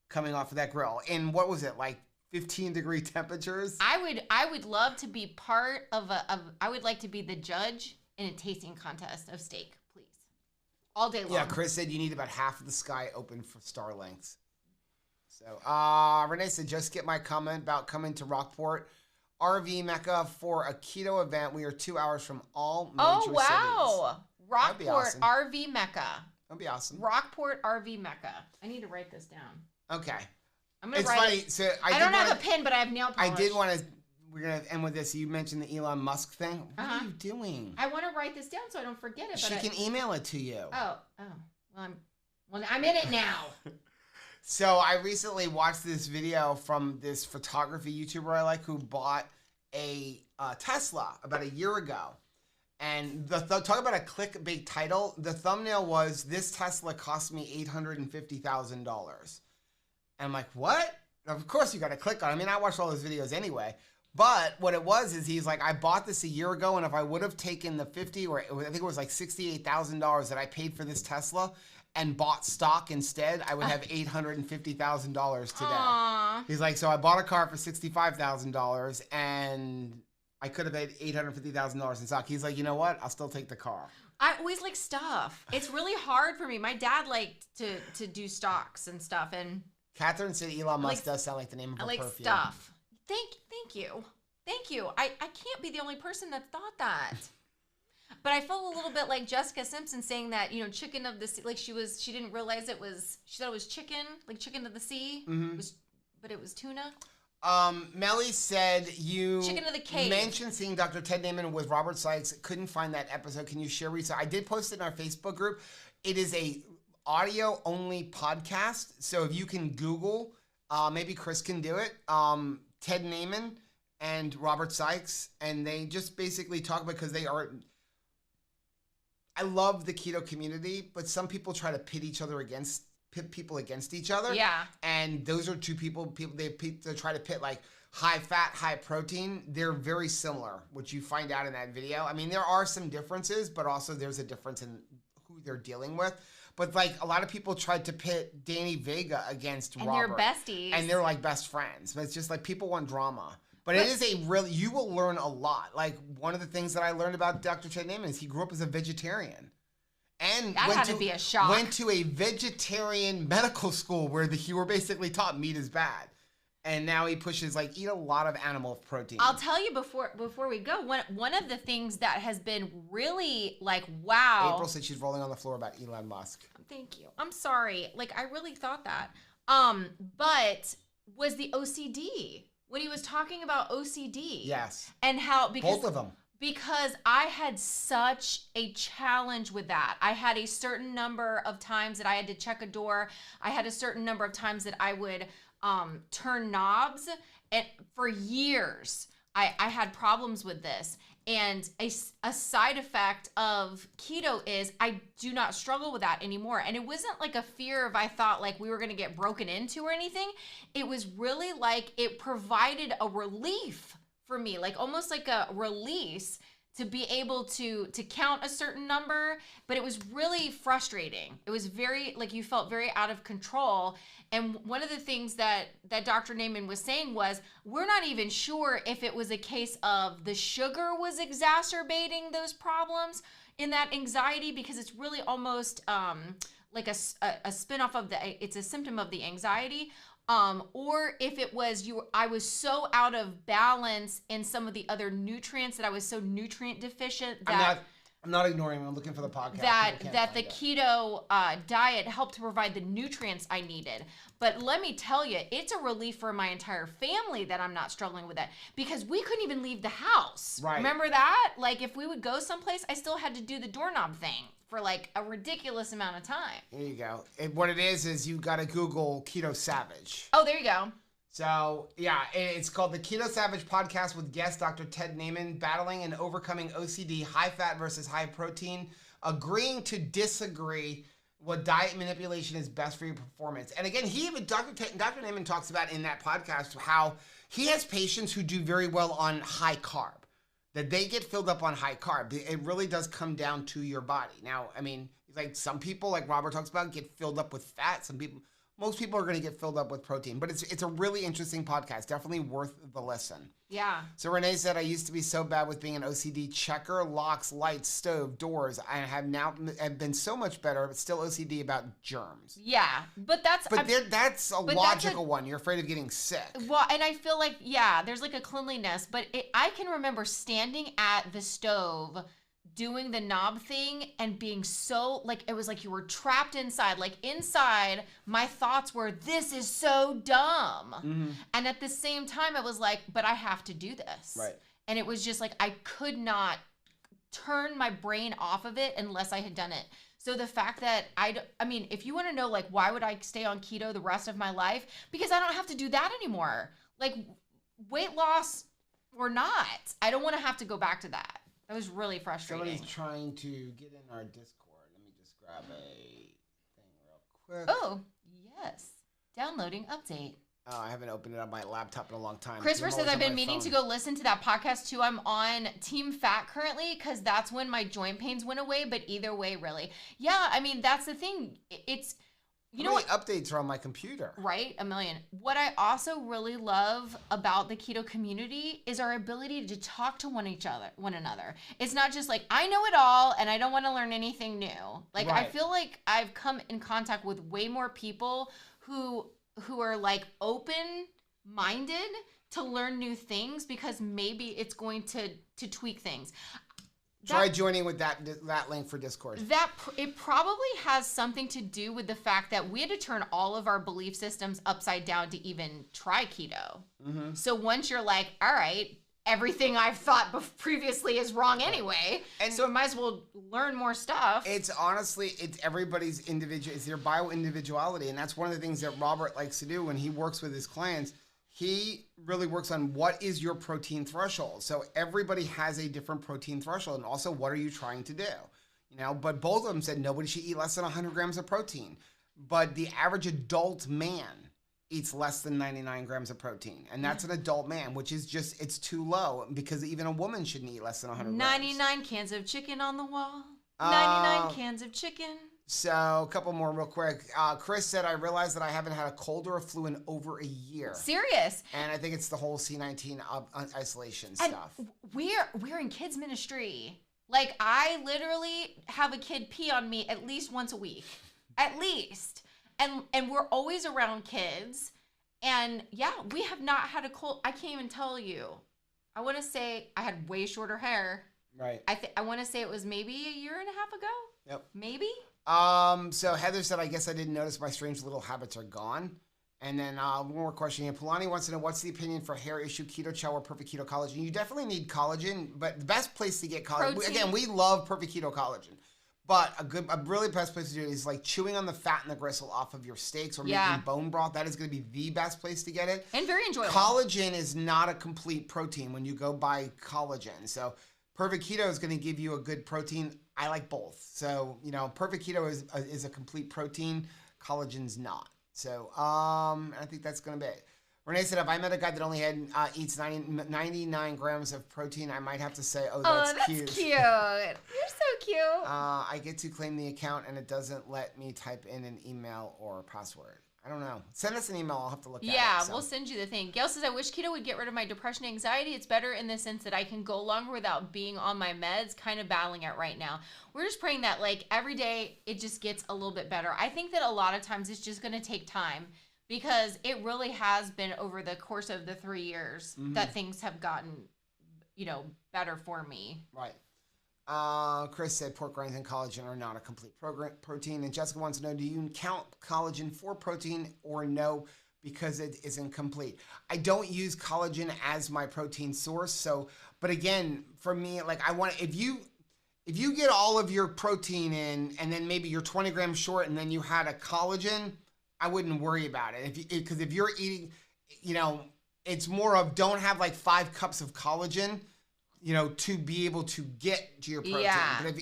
coming off of that grill. And what was it, like 15-degree temperatures? I would love to be part of I would like to be the judge in a tasting contest of steak, please. All day long. Yeah, Chris said you need about half of the sky open for Starlinks. So, Renee said, just get my comment about coming to Rockport RV Mecca for a keto event. We are 2 hours from all major cities. Oh, wow. Rockport awesome. RV Mecca. That'd be awesome. Rockport RV Mecca. I need to write this down. Okay. I'm going to write funny. It. So I don't have a pen, but I have nail polish. I did want to, we're going to end with this. You mentioned the Elon Musk thing. What are you doing? I want to write this down so I don't forget it. She can email it to you. Well, I'm in it now. So I recently watched this video from this photography YouTuber I like who bought a Tesla about a year ago. And talk about a clickbait title. The thumbnail was, this Tesla cost me $850,000. And I'm like, what? Of course you got to click on it. I mean, I watched all those videos anyway. But what it was is he's like, I bought this a year ago, and if I would have taken the I think it was like $68,000 that I paid for this Tesla and bought stock instead, I would have $850,000 today. Aww. He's like, so I bought a car for $65,000 and I could have paid $850,000 in stock. He's like, you know what? I'll still take the car. I always like stuff. It's really hard for me. My dad liked to do stocks and stuff. And Catherine said Elon Musk does sound like the name of a perfume. I like stuff. Thank you. Thank you. I can't be the only person that thought that. But I felt a little bit like Jessica Simpson saying that, chicken of the sea, like she didn't realize she thought it was chicken, like chicken of the sea, but it was tuna. Melly said you Chicken of the cave. mentioned seeing Dr. Ted Naiman with Robert Sykes. Couldn't find that episode. Can you share I did post it in our Facebook group. It is a audio only podcast. So if you can Google, maybe Chris can do it. Ted Naiman and Robert Sykes, and they just basically talk about, because they are. I love the keto community, but some people try to pit people against each other. Yeah. And those are two people they try to pit like high fat, high protein. They're very similar, which you find out in that video. I mean, there are some differences, but also there's a difference in who they're dealing with. But like a lot of people tried to pit Danny Vega against Robert. And they're besties. And they're like best friends. But it's just like people want drama. But it is you will learn a lot. Like one of the things that I learned about Dr. Ted Naiman is he grew up as a vegetarian. And that had to be a shock. Went to a vegetarian medical school where he were basically taught meat is bad. And now he pushes eat a lot of animal protein. I'll tell you before we go, one of the things that has been really wow. April said she's rolling on the floor about Elon Musk. Thank you. I'm sorry. Like, I really thought that. But was the OCD when he was talking about OCD? Yes. And how both of them. Because I had such a challenge with that. I had a certain number of times that I had to check a door. I had a certain number of times that I would turn knobs. And for years, I had problems with this. And a side effect of keto is I do not struggle with that anymore. And it wasn't like a fear of I thought like we were going to get broken into or anything. It was really like it provided a relief for me, like almost like a release to be able to count a certain number, but it was really frustrating. It was very, like you felt very out of control. And one of the things that Dr. Naiman was saying was, we're not even sure if it was a case of the sugar was exacerbating those problems in that anxiety, because it's really almost like a spin-off of it's a symptom of the anxiety. Or if it was I was so out of balance in some of the other nutrients that I was so nutrient deficient that I'm not ignoring him. I'm looking for the podcast. That the keto diet helped to provide the nutrients I needed. But let me tell you, it's a relief for my entire family that I'm not struggling with that, because we couldn't even leave the house. Right. Remember that? Like if we would go someplace, I still had to do the doorknob thing for like a ridiculous amount of time. There you go. What it is you got to Google Keto Savage. Oh, there you go. So, yeah, it's called the Keto Savage podcast with guest Dr. Ted Naiman, battling and overcoming OCD, high fat versus high protein, agreeing to disagree what diet manipulation is best for your performance. And again, Dr. Naiman talks about in that podcast how he has patients who do very well on high carb, that they get filled up on high carb. It really does come down to your body. Now, I mean, like some people, like Robert talks about, get filled up with fat. Most people are going to get filled up with protein, but it's a really interesting podcast. Definitely worth the listen. Yeah. So Renee said, I used to be so bad with being an OCD checker, locks, lights, stove, doors. I have been so much better, but still OCD about germs. Yeah, but that's a logical one. You're afraid of getting sick. Well, and I feel like, yeah, there's like a cleanliness, but I can remember standing at the stove doing the knob thing and being so, like, it was like you were trapped inside. Like, inside, my thoughts were, this is so dumb. Mm-hmm. And at the same time, it was like, but I have to do this. Right. And it was just like, I could not turn my brain off of it unless I had done it. So the fact that I mean, if you want to know, like, why would I stay on keto the rest of my life? Because I don't have to do that anymore. Like, weight loss or not, I don't want to have to go back to that. That was really frustrating. Somebody's trying to get in our Discord. Let me just grab a thing real quick. Oh, yes. Downloading update. Oh, I haven't opened it on my laptop in a long time. Christopher says, I've been meaning to go listen to that podcast too. I'm on Team Fat currently because that's when my joint pains went away. But either way, really. Yeah, I mean, that's the thing. It's... You know what updates are on my computer? Right? A million. What I also really love about the keto community is our ability to talk to one another. It's not just like, I know it all and I don't want to learn anything new. Like, right. I feel like I've come in contact with way more people who are like open-minded to learn new things because maybe it's going to tweak things. Try joining with that link for Discord. It probably has something to do with the fact that we had to turn all of our belief systems upside down to even try keto. Mm-hmm. So once you're like, all right, everything I've thought previously is wrong anyway, and so I might as well learn more stuff. It's honestly, it's everybody's individual, it's their bio-individuality, and that's one of the things that Robert likes to do when he works with his clients. He really works on what is your protein threshold. So everybody has a different protein threshold. And also, what are you trying to do? You know, but both of them said nobody should eat less than 100 grams of protein. But the average adult man eats less than 99 grams of protein. And that's an adult man, which is just, it's too low because even a woman shouldn't eat less than 100 grams. 99 cans of chicken on the wall. 99 cans of chicken. So a couple more real quick. Chris said, I realized that I haven't had a cold or a flu in over a year. Serious? And I think it's the whole C19 isolation stuff. We're in kids ministry. Like, I literally have a kid pee on me at least once a week. At least. And we're always around kids. And yeah, we have not had a cold. I can't even tell you. I want to say I had way shorter hair. Right. I want to say it was maybe a year and a half ago. Yep. Maybe. So Heather said, I guess I didn't notice my strange little habits are gone. And then one more question here. Polani wants to know, what's the opinion for hair issue, keto, chow, or perfect keto collagen? You definitely need collagen, but the best place to get collagen, again, we love perfect keto collagen. But a really best place to do it is like chewing on the fat and the gristle off of your steaks or making bone broth. That is going to be the best place to get it. And very enjoyable. Collagen is not a complete protein when you go buy collagen. So perfect keto is going to give you a good protein. I like both. So, perfect keto is a complete protein. Collagen's not. So, I think that's going to be it. Renee said, if I met a guy that only eats 99 grams of protein, I might have to say, that's cute. That's cute. You're so cute. I get to claim the account, and it doesn't let me type in an email or password. I don't know. Send us an email. I'll have to look at it. Yeah, we'll send you the thing. Gail says, I wish keto would get rid of my depression and anxiety. It's better in the sense that I can go longer without being on my meds, kind of battling it right now. We're just praying that, every day it just gets a little bit better. I think that a lot of times it's just going to take time because it really has been over the course of the 3 years that things have gotten, better for me. Right. Chris said pork rinds and collagen are not a complete protein. And Jessica wants to know, do you count collagen for protein or no, because it isn't complete? I don't use collagen as my protein source. So, but again, for me, if you get all of your protein in and then maybe you're 20 grams short and then you had a collagen, I wouldn't worry about it. Because if you're eating, it's more of don't have 5 cups of collagen, to be able to get to your protein. Yeah. But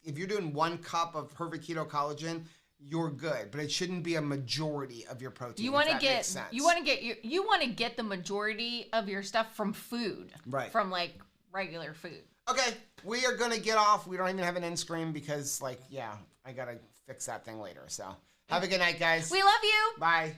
if you're doing 1 cup of perfect keto collagen, you're good. But it shouldn't be a majority of your protein. You want to get the majority of your stuff from food. Right. From regular food. Okay, we are gonna get off. We don't even have an end screen because I gotta fix that thing later. So have a good night, guys. We love you. Bye.